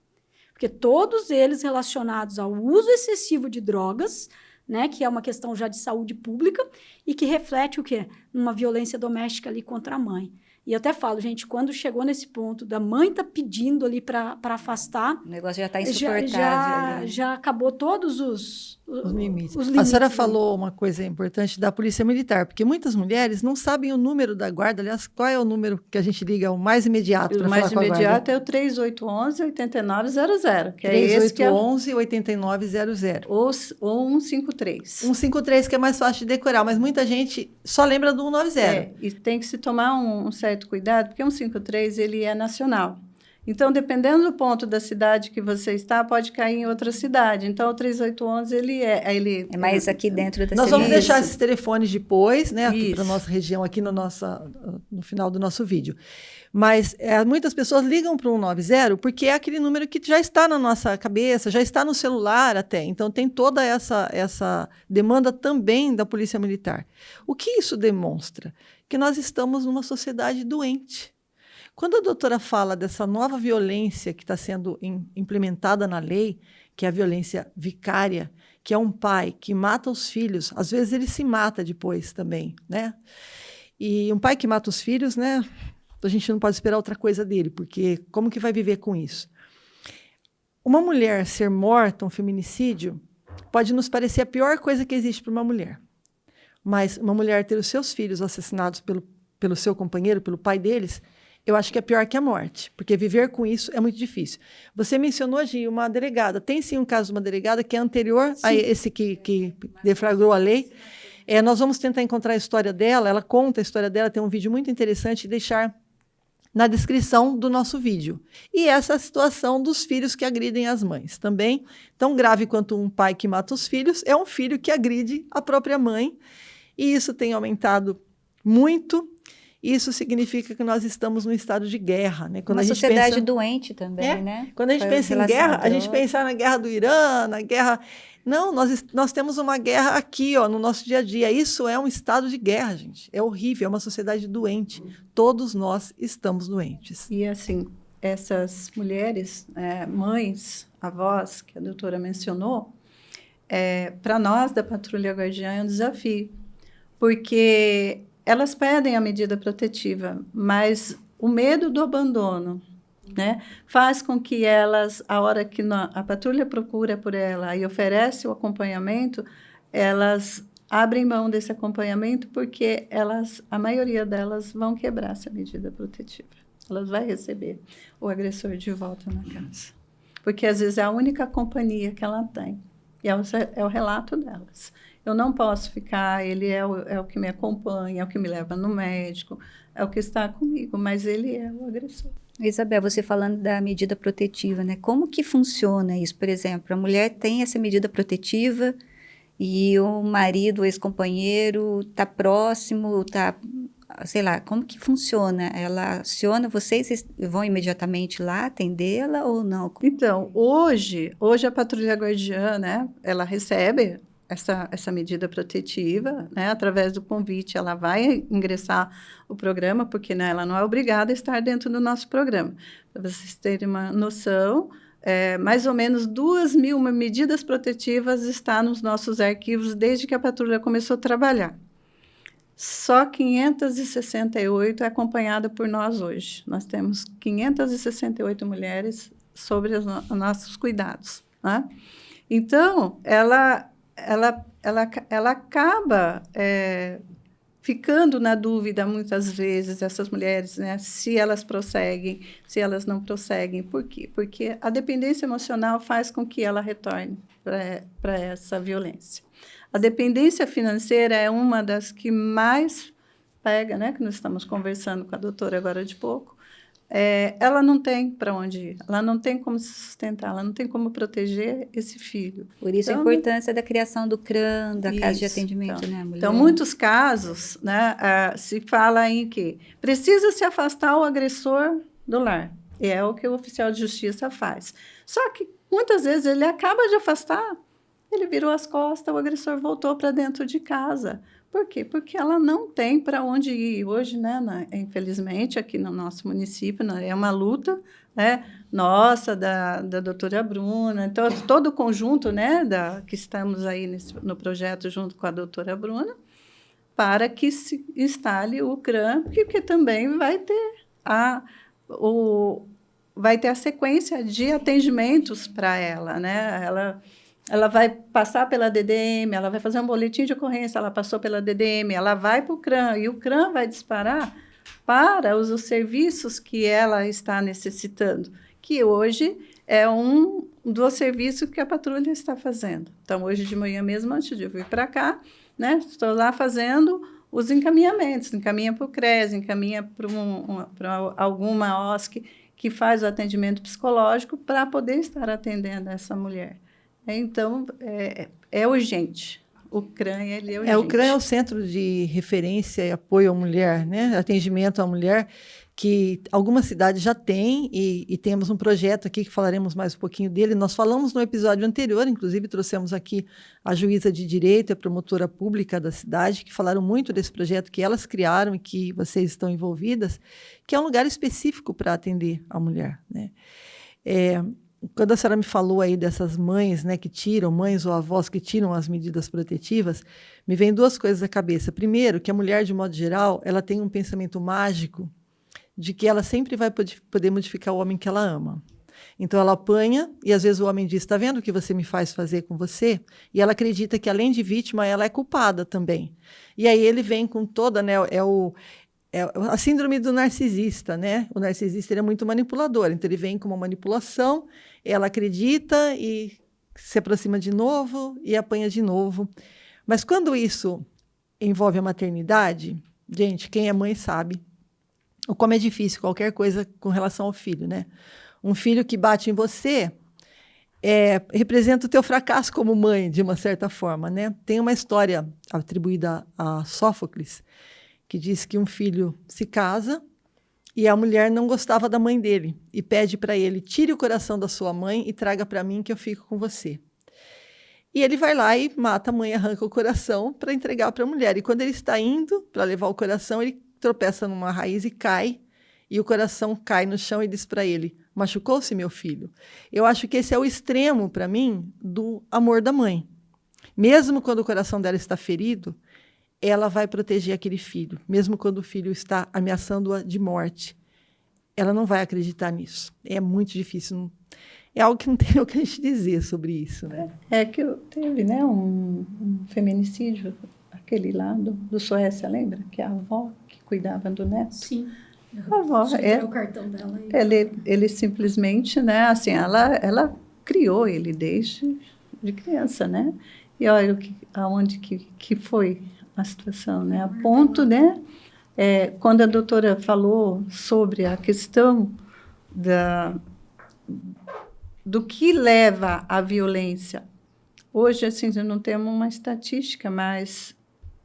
Porque todos eles relacionados ao uso excessivo de drogas, né, que é uma questão já de saúde pública e que reflete o quê? Uma violência doméstica ali contra a mãe. E eu até falo, gente, quando chegou nesse ponto da mãe tá pedindo ali para afastar... O negócio já está insuportável. Já acabou todos os limites. Os limites. A senhora falou uma coisa importante da Polícia Militar, porque muitas mulheres não sabem o número da guarda. Aliás, qual é o número que a gente liga, o mais imediato para falar com a guarda? O mais imediato é o 3811-8900, que é esse que é... 3811-8900. Ou 153. 153, que é mais fácil de decorar, mas muita gente só lembra do 190. E tem que se tomar um certo cuidado, porque o 153, ele é nacional. Então, dependendo do ponto da cidade que você está, pode cair em outra cidade. Então, o 3811, ele é mais aqui dentro da cidade. Nós vamos deixar esses telefones depois, né, para a nossa região, aqui no final do nosso vídeo. Mas muitas pessoas ligam para o 190 porque é aquele número que já está na nossa cabeça, já está no celular até. Então, tem toda essa demanda também da Polícia Militar. O que isso demonstra? Que nós estamos numa sociedade doente. Quando a doutora fala dessa nova violência que está sendo implementada na lei, que é a violência vicária, que é um pai que mata os filhos, às vezes ele se mata depois também, né? E um pai que mata os filhos, né? A gente não pode esperar outra coisa dele, porque como que vai viver com isso? Uma mulher ser morta, um feminicídio, pode nos parecer a pior coisa que existe para uma mulher. Mas uma mulher ter os seus filhos assassinados pelo seu companheiro, pelo pai deles, eu acho que é pior que a morte, porque viver com isso é muito difícil. Você mencionou, Gi, uma delegada. Tem sim um caso de uma delegada que é anterior a esse que deflagrou a lei. Nós vamos tentar encontrar a história dela, ela conta a história dela, tem um vídeo muito interessante, deixar na descrição do nosso vídeo. E essa situação dos filhos que agridem as mães também, tão grave quanto um pai que mata os filhos, é um filho que agride a própria mãe, e isso tem aumentado muito. Isso significa que nós estamos num estado de guerra, né? Quando uma sociedade doente também, né? Quando a gente pensa em guerra, a gente pensa na guerra do Irã, na guerra... Não, nós temos uma guerra aqui, ó, no nosso dia a dia. Isso é um estado de guerra, gente. É horrível, é uma sociedade doente. Todos nós estamos doentes. E, assim, essas mulheres, mães, avós, que a doutora mencionou, para nós da Patrulha Guardiã é um desafio, porque... elas pedem a medida protetiva, mas o medo do abandono, né, faz com que elas, a hora que a patrulha procura por ela e oferece o acompanhamento, elas abrem mão desse acompanhamento porque a maioria delas vão quebrar essa medida protetiva. Elas vão receber o agressor de volta na casa. Porque, às vezes, é a única companhia que ela tem. E é o relato delas. eu não posso ficar, ele é o que me acompanha, é o que me leva no médico, é o que está comigo, mas ele é o agressor. Isabel, você falando da medida protetiva, né? Como que funciona isso? Por exemplo, a mulher tem essa medida protetiva e o marido, o ex-companheiro, está próximo, está, sei lá, como que funciona? Ela aciona, vocês vão imediatamente lá atendê-la ou não? Então, hoje a Patrulha Guardiã, né, ela recebe essa medida protetiva, né, através do convite, ela vai ingressar o programa, porque, né, ela não é obrigada a estar dentro do nosso programa. Para vocês terem uma noção, mais ou menos 2.000 medidas protetivas estão nos nossos arquivos desde que a patrulha começou a trabalhar. Só 568 é acompanhada por nós hoje. Nós temos 568 mulheres sobre os nossos cuidados, né? Então, ela acaba ficando na dúvida, muitas vezes, essas mulheres, né, se elas prosseguem, se elas não prosseguem. Por quê? Porque a dependência emocional faz com que ela retorne para essa violência. A dependência financeira é uma das que mais pega, né, que nós estamos conversando com a doutora agora de pouco. Ela não tem para onde ir, ela não tem como se sustentar, ela não tem como proteger esse filho. Por isso então, a importância da criação do CRAM, da casa de isso, atendimento, né, mulher? Então, muitos casos, né, se fala em que precisa se afastar o agressor do lar. E é o que o oficial de justiça faz. Só que, muitas vezes, ele acaba de afastar, ele virou as costas, o agressor voltou para dentro de casa. Por quê? Porque ela não tem para onde ir. Hoje, né, infelizmente, aqui no nosso município, né, é uma luta, né, nossa, da doutora Bruna, então, todo o conjunto, né, que estamos aí no projeto junto com a doutora Bruna, para que se instale o CRAM, porque também vai ter a sequência de atendimentos para ela, né? Ela vai passar pela DDM, ela vai fazer um boletim de ocorrência, ela passou pela DDM, ela vai para o CRAM, e o CRAM vai disparar para os serviços que ela está necessitando, que hoje é um dos serviços que a patrulha está fazendo. Então, hoje de manhã mesmo, antes de eu vir para cá, né, estou lá fazendo os encaminhamentos, encaminha para o CRES, encaminha para alguma OSC que faz o atendimento psicológico para poder estar atendendo essa mulher. Então, é urgente. O CRAM, ele é urgente. O CRAM é o Centro de Referência e Apoio à Mulher, né? Atendimento à mulher, que algumas cidades já têm, e temos um projeto aqui que falaremos mais um pouquinho dele. Nós falamos no episódio anterior, inclusive trouxemos aqui a juíza de direito e a promotora pública da cidade, que falaram muito desse projeto que elas criaram e que vocês estão envolvidas, que é um lugar específico para atender a mulher, né? Quando a senhora me falou aí dessas mães, né, que tiram, mães ou avós que tiram as medidas protetivas, me vem duas coisas à cabeça. Primeiro, que a mulher, de modo geral, ela tem um pensamento mágico de que ela sempre vai poder modificar o homem que ela ama. Então, ela apanha e, às vezes, o homem diz, está vendo o que você me faz fazer com você? E ela acredita que, além de vítima, ela é culpada também. E aí ele vem com toda, né, a síndrome do narcisista, né? O narcisista, ele é muito manipulador, então ele vem com uma manipulação, ela acredita e se aproxima de novo e apanha de novo. Mas quando isso envolve a maternidade, gente, quem é mãe sabe o como é difícil qualquer coisa com relação ao filho, né? Um filho que bate em você representa o teu fracasso como mãe, de uma certa forma, né? Tem uma história atribuída a Sófocles, que diz que um filho se casa e a mulher não gostava da mãe dele e pede para ele, tire o coração da sua mãe e traga para mim que eu fico com você. E ele vai lá e mata a mãe, arranca o coração para entregar para a mulher. E quando ele está indo para levar o coração, ele tropeça numa raiz e cai, e o coração cai no chão e diz para ele, machucou-se, meu filho? Eu acho que esse é o extremo, para mim, do amor da mãe. Mesmo quando o coração dela está ferido, ela vai proteger aquele filho, mesmo quando o filho está ameaçando-a de morte. Ela não vai acreditar nisso. É muito difícil. É algo que não tem o que a gente dizer sobre isso, né? Que teve, né, um feminicídio, aquele lá do Suécia, lembra? Que a avó que cuidava do neto. Sim. A avó, o cartão dela. Ele simplesmente, né, assim, ela criou ele desde de criança, né? E olha aonde que foi a situação, né? A ponto, né? Quando a doutora falou sobre a questão do que leva à violência, hoje, assim, já não temos uma estatística mais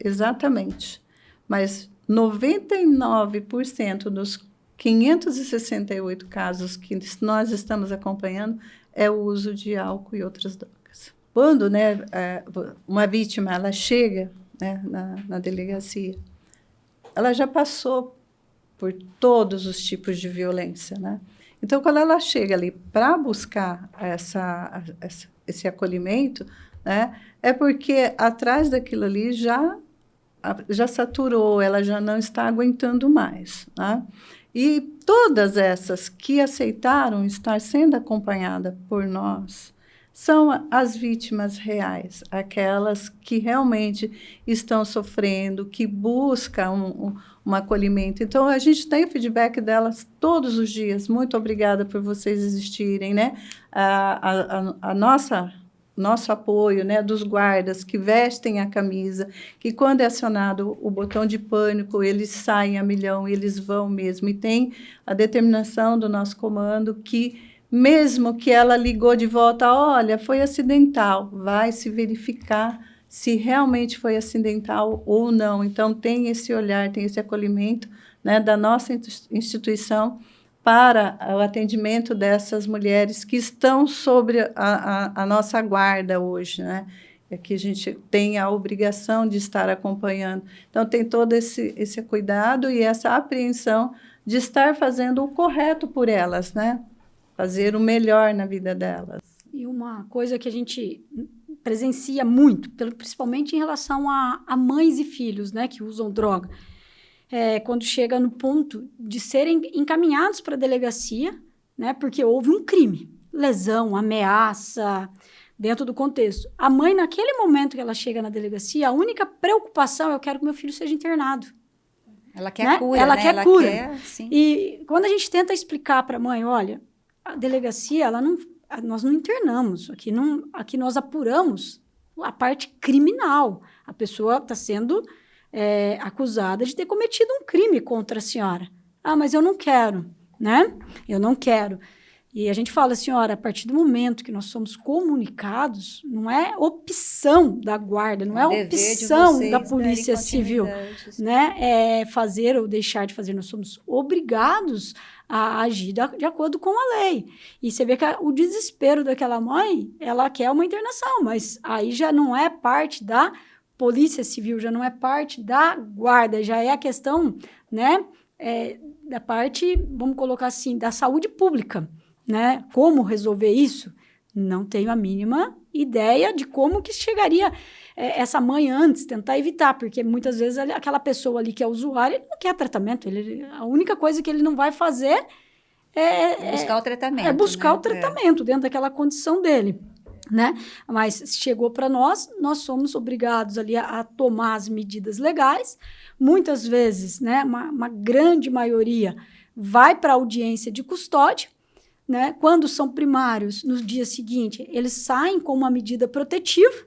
exatamente, mas 99% dos 568 casos que nós estamos acompanhando é o uso de álcool e outras drogas. Quando, né, uma vítima ela chega, né, na delegacia, ela já passou por todos os tipos de violência, né? Então, quando ela chega ali para buscar esse acolhimento, né, é porque atrás daquilo ali já saturou, ela já não está aguentando mais, né? E todas essas que aceitaram estar sendo acompanhada por nós são as vítimas reais, aquelas que realmente estão sofrendo, que buscam um acolhimento. Então, a gente tem o feedback delas todos os dias. Muito obrigada por vocês existirem, né? Nosso apoio, né, dos guardas que vestem a camisa, que quando é acionado o botão de pânico, eles saem a milhão, eles vão mesmo. E tem a determinação do nosso comando que, mesmo que ela ligou de volta, olha, foi acidental, vai se verificar se realmente foi acidental ou não. Então, tem esse olhar, tem esse acolhimento, né, da nossa instituição para o atendimento dessas mulheres que estão sobre a nossa guarda hoje, né? É que a gente tem a obrigação de estar acompanhando. Então, tem todo esse cuidado e essa apreensão de estar fazendo o correto por elas, né? Fazer o melhor na vida delas. E uma coisa que a gente presencia muito, principalmente em relação a mães e filhos, né, que usam droga, quando chega no ponto de serem encaminhados para a delegacia, né, porque houve um crime, lesão, ameaça, dentro do contexto. A mãe, naquele momento que ela chega na delegacia, a única preocupação é: eu quero que meu filho seja internado. Ela quer né? cura, ela né? quer cura. Sim. E quando a gente tenta explicar para a mãe, olha, a delegacia, nós não internamos, aqui nós apuramos a parte criminal. A pessoa está sendo acusada de ter cometido um crime contra a senhora. Ah, mas eu não quero, né? Eu não quero. E a gente fala, senhora, a partir do momento que nós somos comunicados, não é opção da guarda, não é opção da polícia civil, né? Fazer ou deixar de fazer. Nós somos obrigados a agir de acordo com a lei. E você vê que o desespero daquela mãe, ela quer uma internação, mas aí já não é parte da polícia civil, já não é parte da guarda, já é a questão, né, da parte, vamos colocar assim, da saúde pública, né? Como resolver isso? Não tenho a mínima ideia de como que chegaria essa mãe antes, tentar evitar, porque muitas vezes aquela pessoa ali que é usuária, ele não quer tratamento, a única coisa que ele não vai fazer buscar o tratamento. É buscar, né, o tratamento dentro daquela condição dele, né? Mas chegou para nós somos obrigados ali a tomar as medidas legais. Muitas vezes, né, uma grande maioria vai para a audiência de custódia, né? Quando são primários, no dia seguinte, eles saem com uma medida protetiva.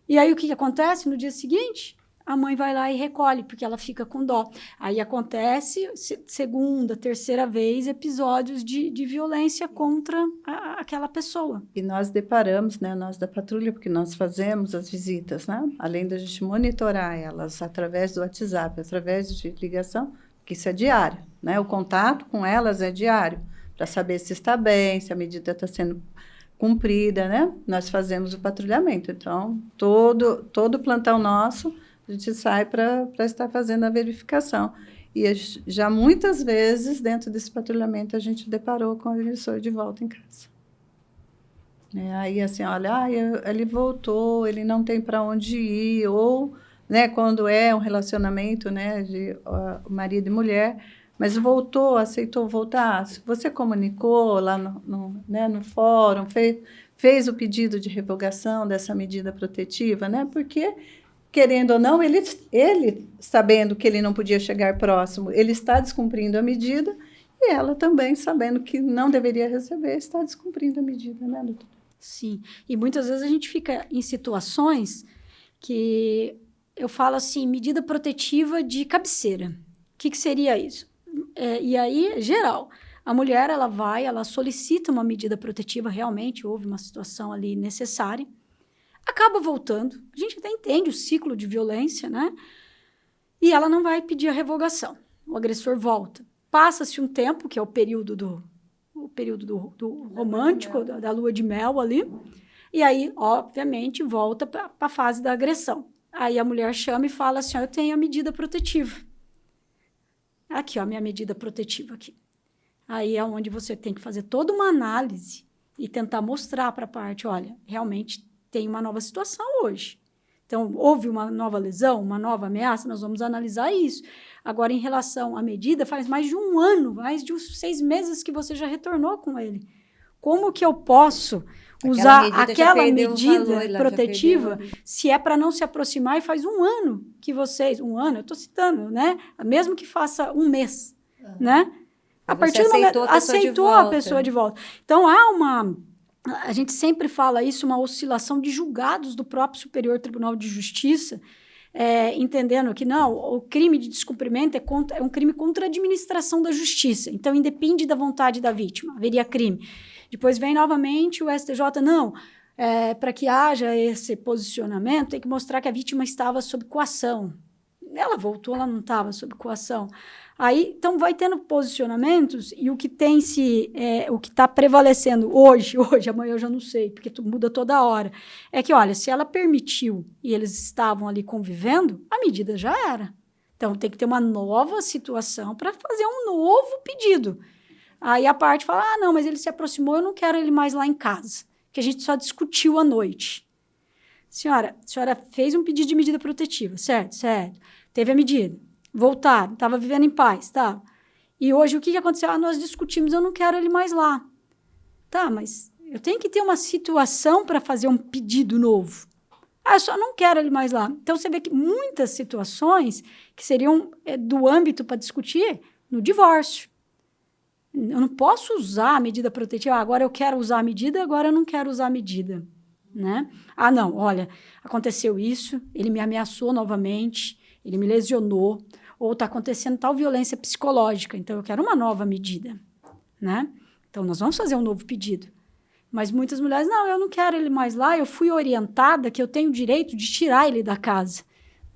E aí, o que acontece? No dia seguinte, a mãe vai lá e recolhe, porque ela fica com dó. Aí acontece, segunda, terceira vez, episódios de violência contra aquela pessoa. E nós deparamos, né, nós da patrulha, porque nós fazemos as visitas, né? Além da gente monitorar elas através do WhatsApp, através de ligação, que isso é diário, né? O contato com elas é diário, para saber se está bem, se a medida está sendo cumprida, né? Nós fazemos o patrulhamento. Então, todo plantão nosso, a gente sai para estar fazendo a verificação. E já muitas vezes, dentro desse patrulhamento, a gente deparou com o agressor de volta em casa. Aí, assim, olha, ele voltou, ele não tem para onde ir, ou, né, quando é um relacionamento, né, de marido e mulher, mas voltou, aceitou voltar. Você comunicou lá no fórum, fez o pedido de revogação dessa medida protetiva, né? Porque, querendo ou não, ele sabendo que ele não podia chegar próximo, ele está descumprindo a medida, e ela também, sabendo que não deveria receber, está descumprindo a medida, né, doutora? Sim. E muitas vezes a gente fica em situações que eu falo assim, medida protetiva de cabeceira. O que seria isso? E aí, geral, a mulher, ela solicita uma medida protetiva, realmente houve uma situação ali necessária, acaba voltando, a gente até entende o ciclo de violência, né? E ela não vai pedir a revogação, o agressor volta. Passa-se um tempo, que é o período do romântico, da lua de mel ali, e aí, obviamente, volta para a fase da agressão. Aí a mulher chama e fala assim, eu tenho a medida protetiva. Aqui, ó, a minha medida protetiva aqui. Aí é onde você tem que fazer toda uma análise e tentar mostrar para a parte, olha, realmente tem uma nova situação hoje. Então, houve uma nova lesão, uma nova ameaça, nós vamos analisar isso. Agora, em relação à medida, faz mais de um ano, mais de uns 6 meses que você já retornou com ele. Como que eu posso usar aquela medida protetiva se é para não se aproximar e faz um ano que vocês... Um ano, eu estou citando, né? Mesmo que faça um mês, né? A partir do momento... Aceitou a pessoa de volta. Então, há uma... A gente sempre fala isso, uma oscilação de julgados do próprio Superior Tribunal de Justiça, entendendo que não, o crime de descumprimento é um crime contra a administração da justiça. Então, independe da vontade da vítima, haveria crime. Depois vem novamente o STJ, não, para que haja esse posicionamento, tem que mostrar que a vítima estava sob coação. Ela voltou, ela não estava sob coação. Aí, então, vai tendo posicionamentos e o que o que está prevalecendo hoje, amanhã eu já não sei, porque muda toda hora, é que, olha, se ela permitiu e eles estavam ali convivendo, a medida já era. Então, tem que ter uma nova situação para fazer um novo pedido. Aí a parte fala, não, mas ele se aproximou, eu não quero ele mais lá em casa, que a gente só discutiu à noite. Senhora, a senhora fez um pedido de medida protetiva, certo? Teve a medida. Voltaram, estava vivendo em paz, tá? E hoje o que aconteceu? Nós discutimos, eu não quero ele mais lá. Tá, mas eu tenho que ter uma situação para fazer um pedido novo. Eu só não quero ele mais lá. Então, você vê que muitas situações que seriam do âmbito para discutir no divórcio. Eu não posso usar a medida protetiva. Agora eu quero usar a medida, agora eu não quero usar a medida. Né? Não, olha, aconteceu isso, ele me ameaçou novamente, ele me lesionou, ou está acontecendo tal violência psicológica, então eu quero uma nova medida, né? Então, nós vamos fazer um novo pedido. Mas muitas mulheres, não, eu não quero ele mais lá, eu fui orientada que eu tenho o direito de tirar ele da casa.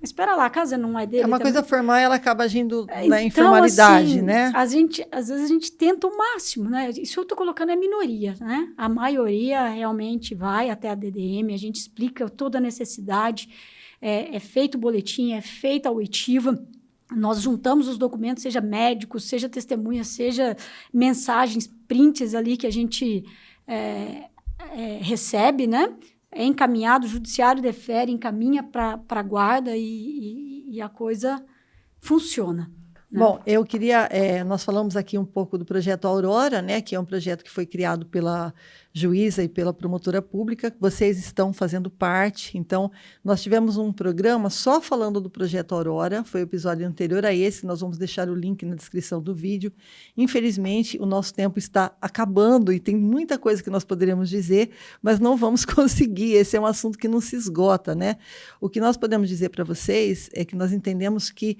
Mas espera lá, a casa não é dele. É uma também. coisa formal, ela acaba agindo na informalidade, assim, né? Às vezes a gente tenta o máximo, né? Isso eu estou colocando é minoria, né? A maioria realmente vai até a DDM, a gente explica toda a necessidade, é feito o boletim, é feita a oitiva, nós juntamos os documentos, seja médicos, seja testemunha, seja mensagens, prints ali que a gente recebe, né? É encaminhado, o judiciário defere, encaminha para a guarda e a coisa funciona. Né? Bom, eu queria... nós falamos aqui um pouco do projeto Aurora, né, que é um projeto que foi criado pela juíza e pela promotora pública. Vocês estão fazendo parte. Então, nós tivemos um programa só falando do projeto Aurora. Foi o episódio anterior a esse. Nós vamos deixar o link na descrição do vídeo. Infelizmente, o nosso tempo está acabando e tem muita coisa que nós poderíamos dizer, mas não vamos conseguir. Esse é um assunto que não se esgota, né? O que nós podemos dizer para vocês é que nós entendemos que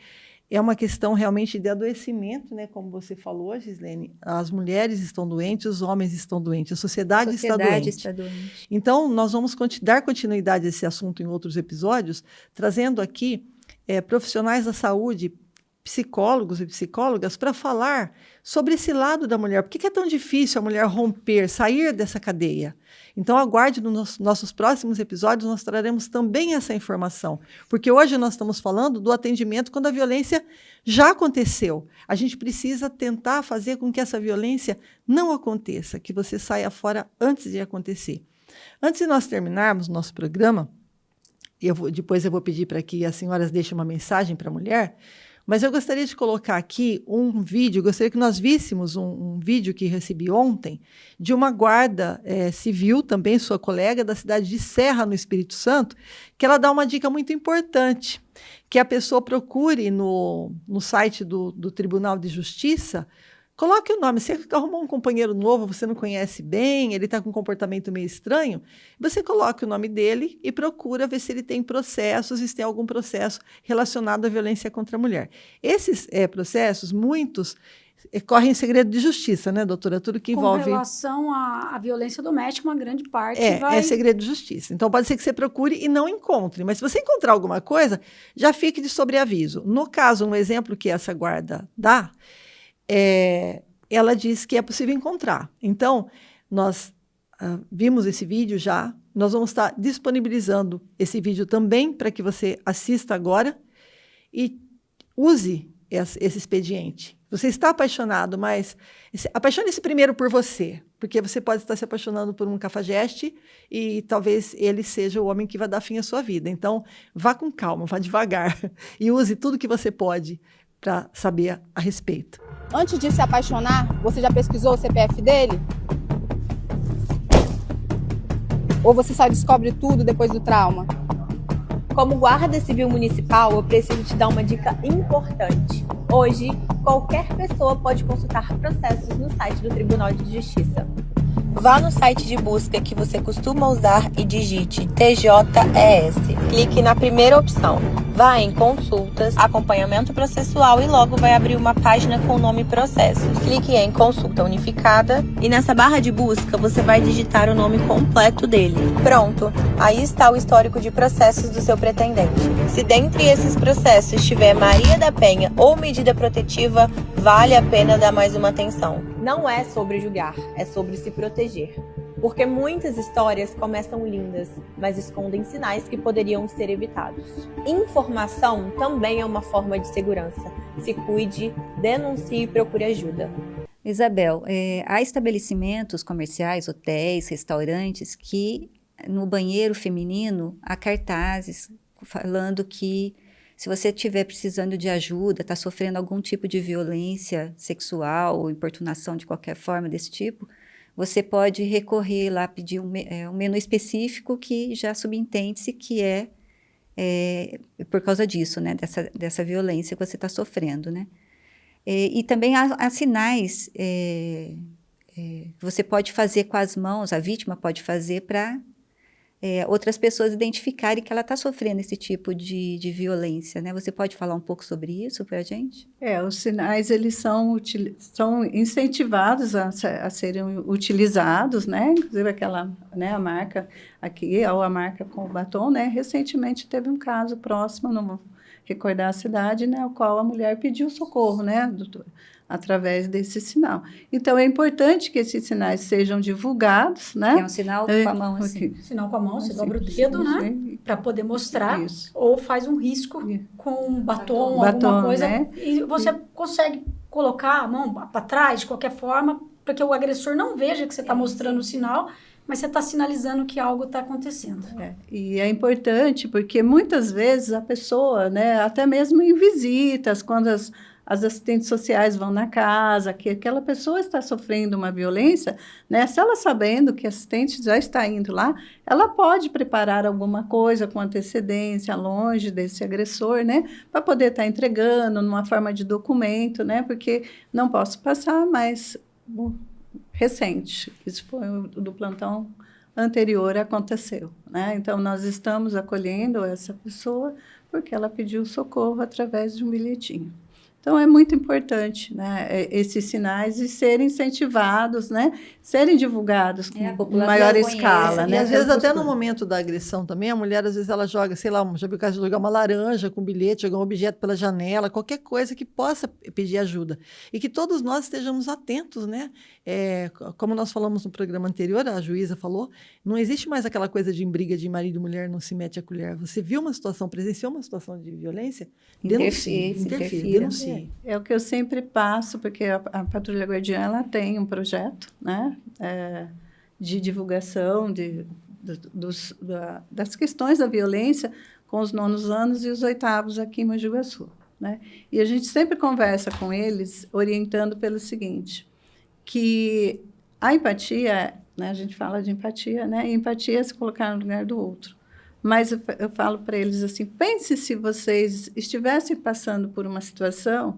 é uma questão realmente de adoecimento, né? Como você falou, Gislene, as mulheres estão doentes, os homens estão doentes, a sociedade está doente. Então, nós vamos dar continuidade a esse assunto em outros episódios, trazendo aqui profissionais da saúde, psicólogos e psicólogas, para falar sobre esse lado da mulher. Por que é tão difícil a mulher romper, sair dessa cadeia? Então, aguarde nos nossos próximos episódios, nós traremos também essa informação. Porque hoje nós estamos falando do atendimento quando a violência já aconteceu. A gente precisa tentar fazer com que essa violência não aconteça, que você saia fora antes de acontecer. Antes de nós terminarmos o nosso programa, depois eu vou pedir para que as senhoras deixem uma mensagem para a mulher, mas eu gostaria de colocar aqui um vídeo, gostaria que nós víssemos um vídeo que recebi ontem, de uma guarda civil, também sua colega, da cidade de Serra, no Espírito Santo, que ela dá uma dica muito importante, que a pessoa procure no site do Tribunal de Justiça Coloque o nome. Você arrumou um companheiro novo, você não conhece bem, ele está com um comportamento meio estranho, você coloca o nome dele e procura ver se ele tem processos, se tem algum processo relacionado à violência contra a mulher. Esses processos, muitos, correm em segredo de justiça, né, doutora? Tudo que envolve... Com relação à violência doméstica, uma grande parte É segredo de justiça. Então, pode ser que você procure e não encontre. Mas se você encontrar alguma coisa, já fique de sobreaviso. No caso, um exemplo que essa guarda dá, ela diz que é possível encontrar. Então, nós vimos esse vídeo já. Nós vamos estar disponibilizando esse vídeo também para que você assista agora e use esse expediente. Você está apaixonado, mas apaixone-se primeiro por você, porque você pode estar se apaixonando por um cafajeste e talvez ele seja o homem que vai dar fim à sua vida. Então, vá com calma, vá devagar e use tudo que você pode para saber a respeito. Antes de se apaixonar, você já pesquisou o CPF dele? Ou você só descobre tudo depois do trauma? Como guarda civil municipal, eu preciso te dar uma dica importante. Hoje, qualquer pessoa pode consultar processos no site do Tribunal de Justiça. Vá no site de busca que você costuma usar e digite TJES. Clique na primeira opção. Vá em Consultas, Acompanhamento Processual e logo vai abrir uma página com o nome Processos. Clique em Consulta Unificada e nessa barra de busca você vai digitar o nome completo dele. Pronto! Aí está o histórico de processos do seu pretendente. Se dentre esses processos tiver Maria da Penha ou medida protetiva, vale a pena dar mais uma atenção. Não é sobre julgar, é sobre se proteger. Porque muitas histórias começam lindas, mas escondem sinais que poderiam ser evitados. Informação também é uma forma de segurança. Se cuide, denuncie e procure ajuda. Isabel, há estabelecimentos comerciais, hotéis, restaurantes que no banheiro feminino há cartazes falando que se você estiver precisando de ajuda, está sofrendo algum tipo de violência sexual ou importunação de qualquer forma desse tipo, você pode recorrer lá, pedir um menu específico que já subentende-se que é por causa disso, né, dessa violência que você está sofrendo, né? E também há sinais que você pode fazer com as mãos, a vítima pode fazer para outras pessoas identificarem que ela está sofrendo esse tipo de violência, né? Você pode falar um pouco sobre isso para a gente? Os sinais, eles são incentivados a serem utilizados, né? Inclusive aquela, né, a marca aqui, ou a marca com o batom, né? Recentemente teve um caso próximo, não vou recordar a cidade, né? O qual a mulher pediu socorro, né, doutora? Através desse sinal. Então, é importante que esses sinais sejam divulgados, né? É um sinal com a mão, assim. Sinal com a mão, você dobra o dedo, né? Para poder mostrar. Isso. Ou faz um risco com um batom, alguma coisa. Né? E você consegue colocar a mão para trás, de qualquer forma, para que o agressor não veja que você está mostrando o sinal, mas você está sinalizando que algo está acontecendo. E é importante porque muitas vezes a pessoa, né, até mesmo em visitas, quando as assistentes sociais vão na casa, que aquela pessoa está sofrendo uma violência, né? Se ela sabendo que a assistente já está indo lá, ela pode preparar alguma coisa com antecedência, longe desse agressor, né? Para poder estar entregando numa forma de documento, né? Porque não posso passar, mas recente, isso foi do plantão anterior aconteceu, né? Então, nós estamos acolhendo essa pessoa porque ela pediu socorro através de um bilhetinho. Então, é muito importante, né, esses sinais e serem incentivados, né, serem divulgados com maior escala. E, né, às vezes, até no momento da agressão também, a mulher, às vezes, ela joga, sei lá, já viu o caso de jogar uma laranja com bilhete, jogar um objeto pela janela, qualquer coisa que possa pedir ajuda. E que todos nós estejamos atentos, né? Como nós falamos no programa anterior, a juíza falou, não existe mais aquela coisa de briga de marido e mulher não se mete a colher. Você viu uma situação, presenciou uma situação de violência? Denuncie, denuncie. É o que eu sempre passo, porque a Patrulha Guardiã ela tem um projeto, né, de divulgação das questões da violência com os 9º anos e os 8º aqui em Mogi Guaçu, né? E a gente sempre conversa com eles, orientando pelo seguinte, que a empatia, né, a gente fala de empatia, né, e empatia é se colocar no lugar do outro. Mas eu falo para eles assim, pense se vocês estivessem passando por uma situação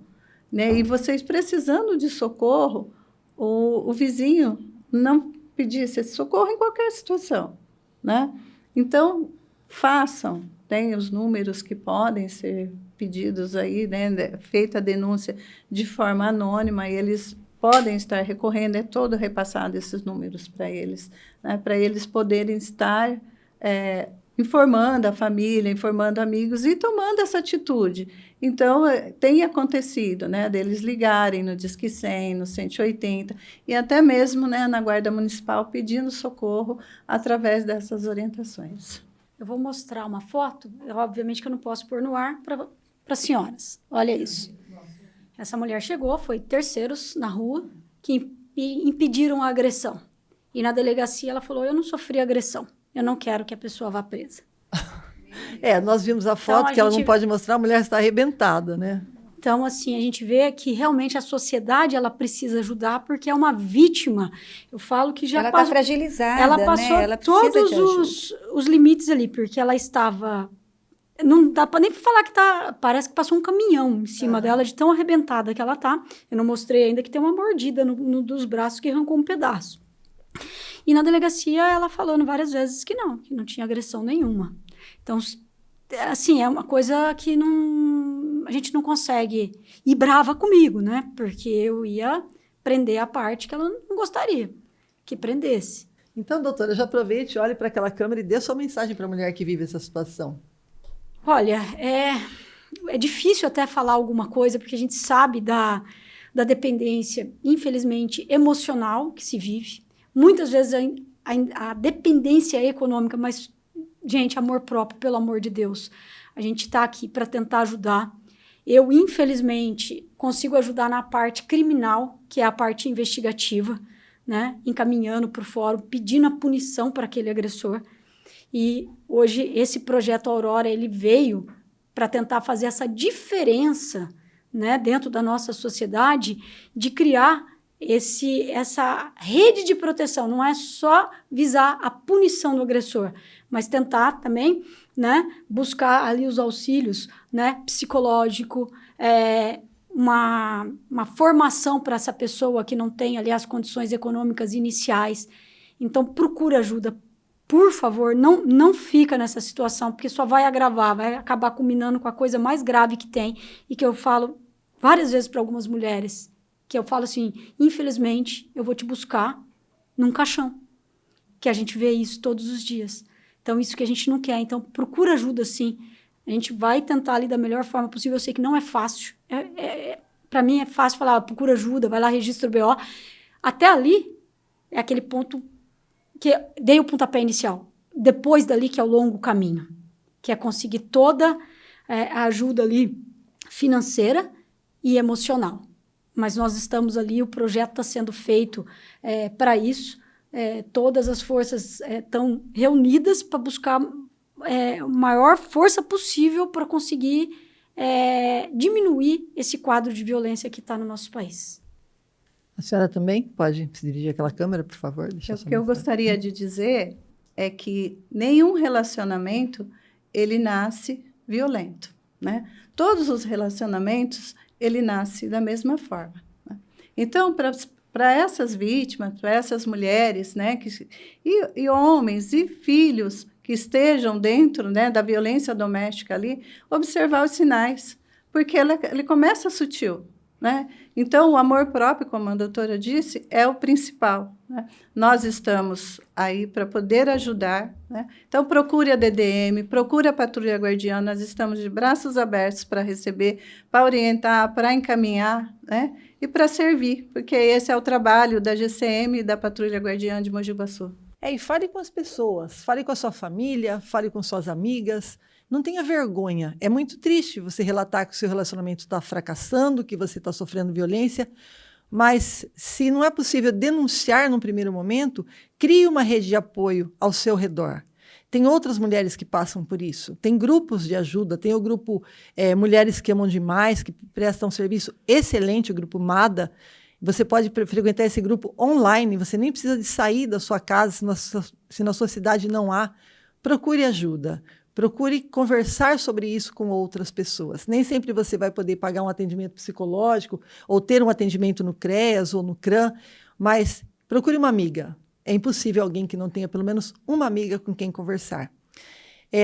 né? E vocês precisando de socorro, o vizinho não pedisse esse socorro em qualquer situação, né? Então, façam, tem os números que podem ser pedidos aí, né? Feita a denúncia de forma anônima, e eles podem estar recorrendo, é todo repassado esses números para eles, né? Para eles poderem estar informando a família, informando amigos e tomando essa atitude. Então, tem acontecido, né, deles ligarem no Disque 100, no 180, e até mesmo, né, na Guarda Municipal pedindo socorro através dessas orientações. Eu vou mostrar uma foto, obviamente que eu não posso pôr no ar para as senhoras. Olha isso. Essa mulher chegou, foi terceiros na rua que impediram a agressão. E na delegacia ela falou, eu não sofri agressão, eu não quero que a pessoa vá presa. Nós vimos a foto que ela não pode mostrar, a mulher está arrebentada, né? Então, assim, a gente vê que realmente a sociedade, ela precisa ajudar, porque é uma vítima. Eu falo que já ela está fragilizada, ela passou, né? Ela todos os limites ali, porque ela estava... Não dá nem para falar que parece que passou um caminhão em cima dela, de tão arrebentada que ela tá. Eu não mostrei ainda que tem uma mordida no dos braços que arrancou um pedaço. E na delegacia, ela falando várias vezes que não tinha agressão nenhuma. Então, assim, é uma coisa que a gente não consegue ir brava comigo, né? Porque eu ia prender a parte que ela não gostaria que prendesse. Então, doutora, já aproveite, olhe para aquela câmera e dê sua mensagem para a mulher que vive essa situação. Olha, é difícil até falar alguma coisa, porque a gente sabe da dependência, infelizmente, emocional que se vive. Muitas vezes a dependência econômica, mas, gente, amor próprio, pelo amor de Deus. A gente está aqui para tentar ajudar. Eu, infelizmente, consigo ajudar na parte criminal, que é a parte investigativa, né? Encaminhando para o fórum, pedindo a punição para aquele agressor. E hoje esse projeto Aurora, ele veio para tentar fazer essa diferença, né, dentro da nossa sociedade, de criar essa rede de proteção. Não é só visar a punição do agressor, mas tentar também, né, buscar ali os auxílios, né, psicológico, uma formação para essa pessoa que não tem ali as condições econômicas iniciais. Então, procura ajuda. Por favor, não fica nessa situação, porque só vai agravar, vai acabar culminando com a coisa mais grave que tem, e que eu falo várias vezes para algumas mulheres, que eu falo assim, infelizmente, eu vou te buscar num caixão, que a gente vê isso todos os dias. Então, isso que a gente não quer. Então, procura ajuda, sim. A gente vai tentar ali da melhor forma possível. Eu sei que não é fácil. Para mim, é fácil falar, procura ajuda, vai lá, registra o BO. Até ali, é aquele ponto que dei o pontapé inicial. Depois dali, que é o longo caminho, que é conseguir toda a ajuda ali financeira e emocional. Mas nós estamos ali, o projeto está sendo feito para isso. Todas as forças estão reunidas para buscar a maior força possível para conseguir diminuir esse quadro de violência que está no nosso país. A senhora também pode se dirigir àquela câmera, por favor? O que eu gostaria de dizer é que nenhum relacionamento, ele nasce violento, né? Todos os relacionamentos, ele nasce da mesma forma, né? Então, para essas vítimas, para essas mulheres, né, e homens e filhos que estejam dentro, né, da violência doméstica ali, observar os sinais, porque ele começa sutil, né? Então, o amor próprio, como a doutora disse, é o principal, né? Nós estamos aí para poder ajudar, né? Então, procure a DDM, procure a Patrulha Guardiã, nós estamos de braços abertos para receber, para orientar, para encaminhar, né? E para servir, porque esse é o trabalho da GCM e da Patrulha Guardiã de Mogi Guaçu. E fale com as pessoas, fale com a sua família, fale com suas amigas. Não tenha vergonha. É muito triste você relatar que o seu relacionamento está fracassando, que você está sofrendo violência, mas se não é possível denunciar num primeiro momento, crie uma rede de apoio ao seu redor. Tem outras mulheres que passam por isso. Tem grupos de ajuda, tem o grupo Mulheres que Amam Demais, que prestam um serviço excelente, o grupo MADA. Você pode frequentar esse grupo online, você nem precisa de sair da sua casa, se na sua cidade não há. Procure ajuda. procure conversar sobre isso com outras pessoas. Nem sempre você vai poder pagar um atendimento psicológico ou ter um atendimento no CREAS ou no CRAM, mas procure uma amiga. É impossível alguém que não tenha pelo menos uma amiga com quem conversar.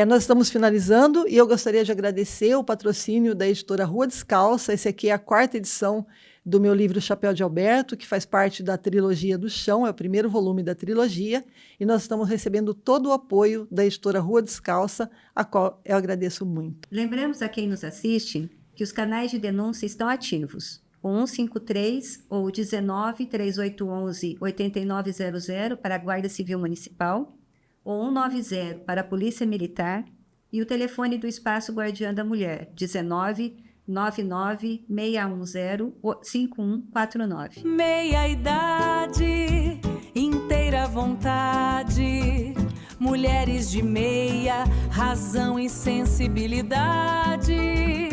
Nós estamos finalizando e eu gostaria de agradecer o patrocínio da editora Rua Descalça. Esse aqui é a 4ª edição do meu livro Chapéu de Alberto, que faz parte da trilogia do Chão, é o primeiro volume da trilogia, e nós estamos recebendo todo o apoio da editora Rua Descalça, a qual eu agradeço muito. Lembramos a quem nos assiste que os canais de denúncia estão ativos. O 153 ou 19 3811 8900 para a Guarda Civil Municipal, o 190 para a Polícia Militar e o telefone do Espaço Guardiã da Mulher, 19 99-610-5149. Meia idade, inteira vontade, mulheres de meia, razão e sensibilidade.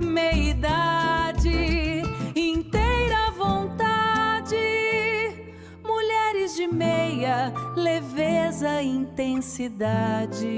Meia idade, inteira vontade, mulheres de meia, leveza e intensidade.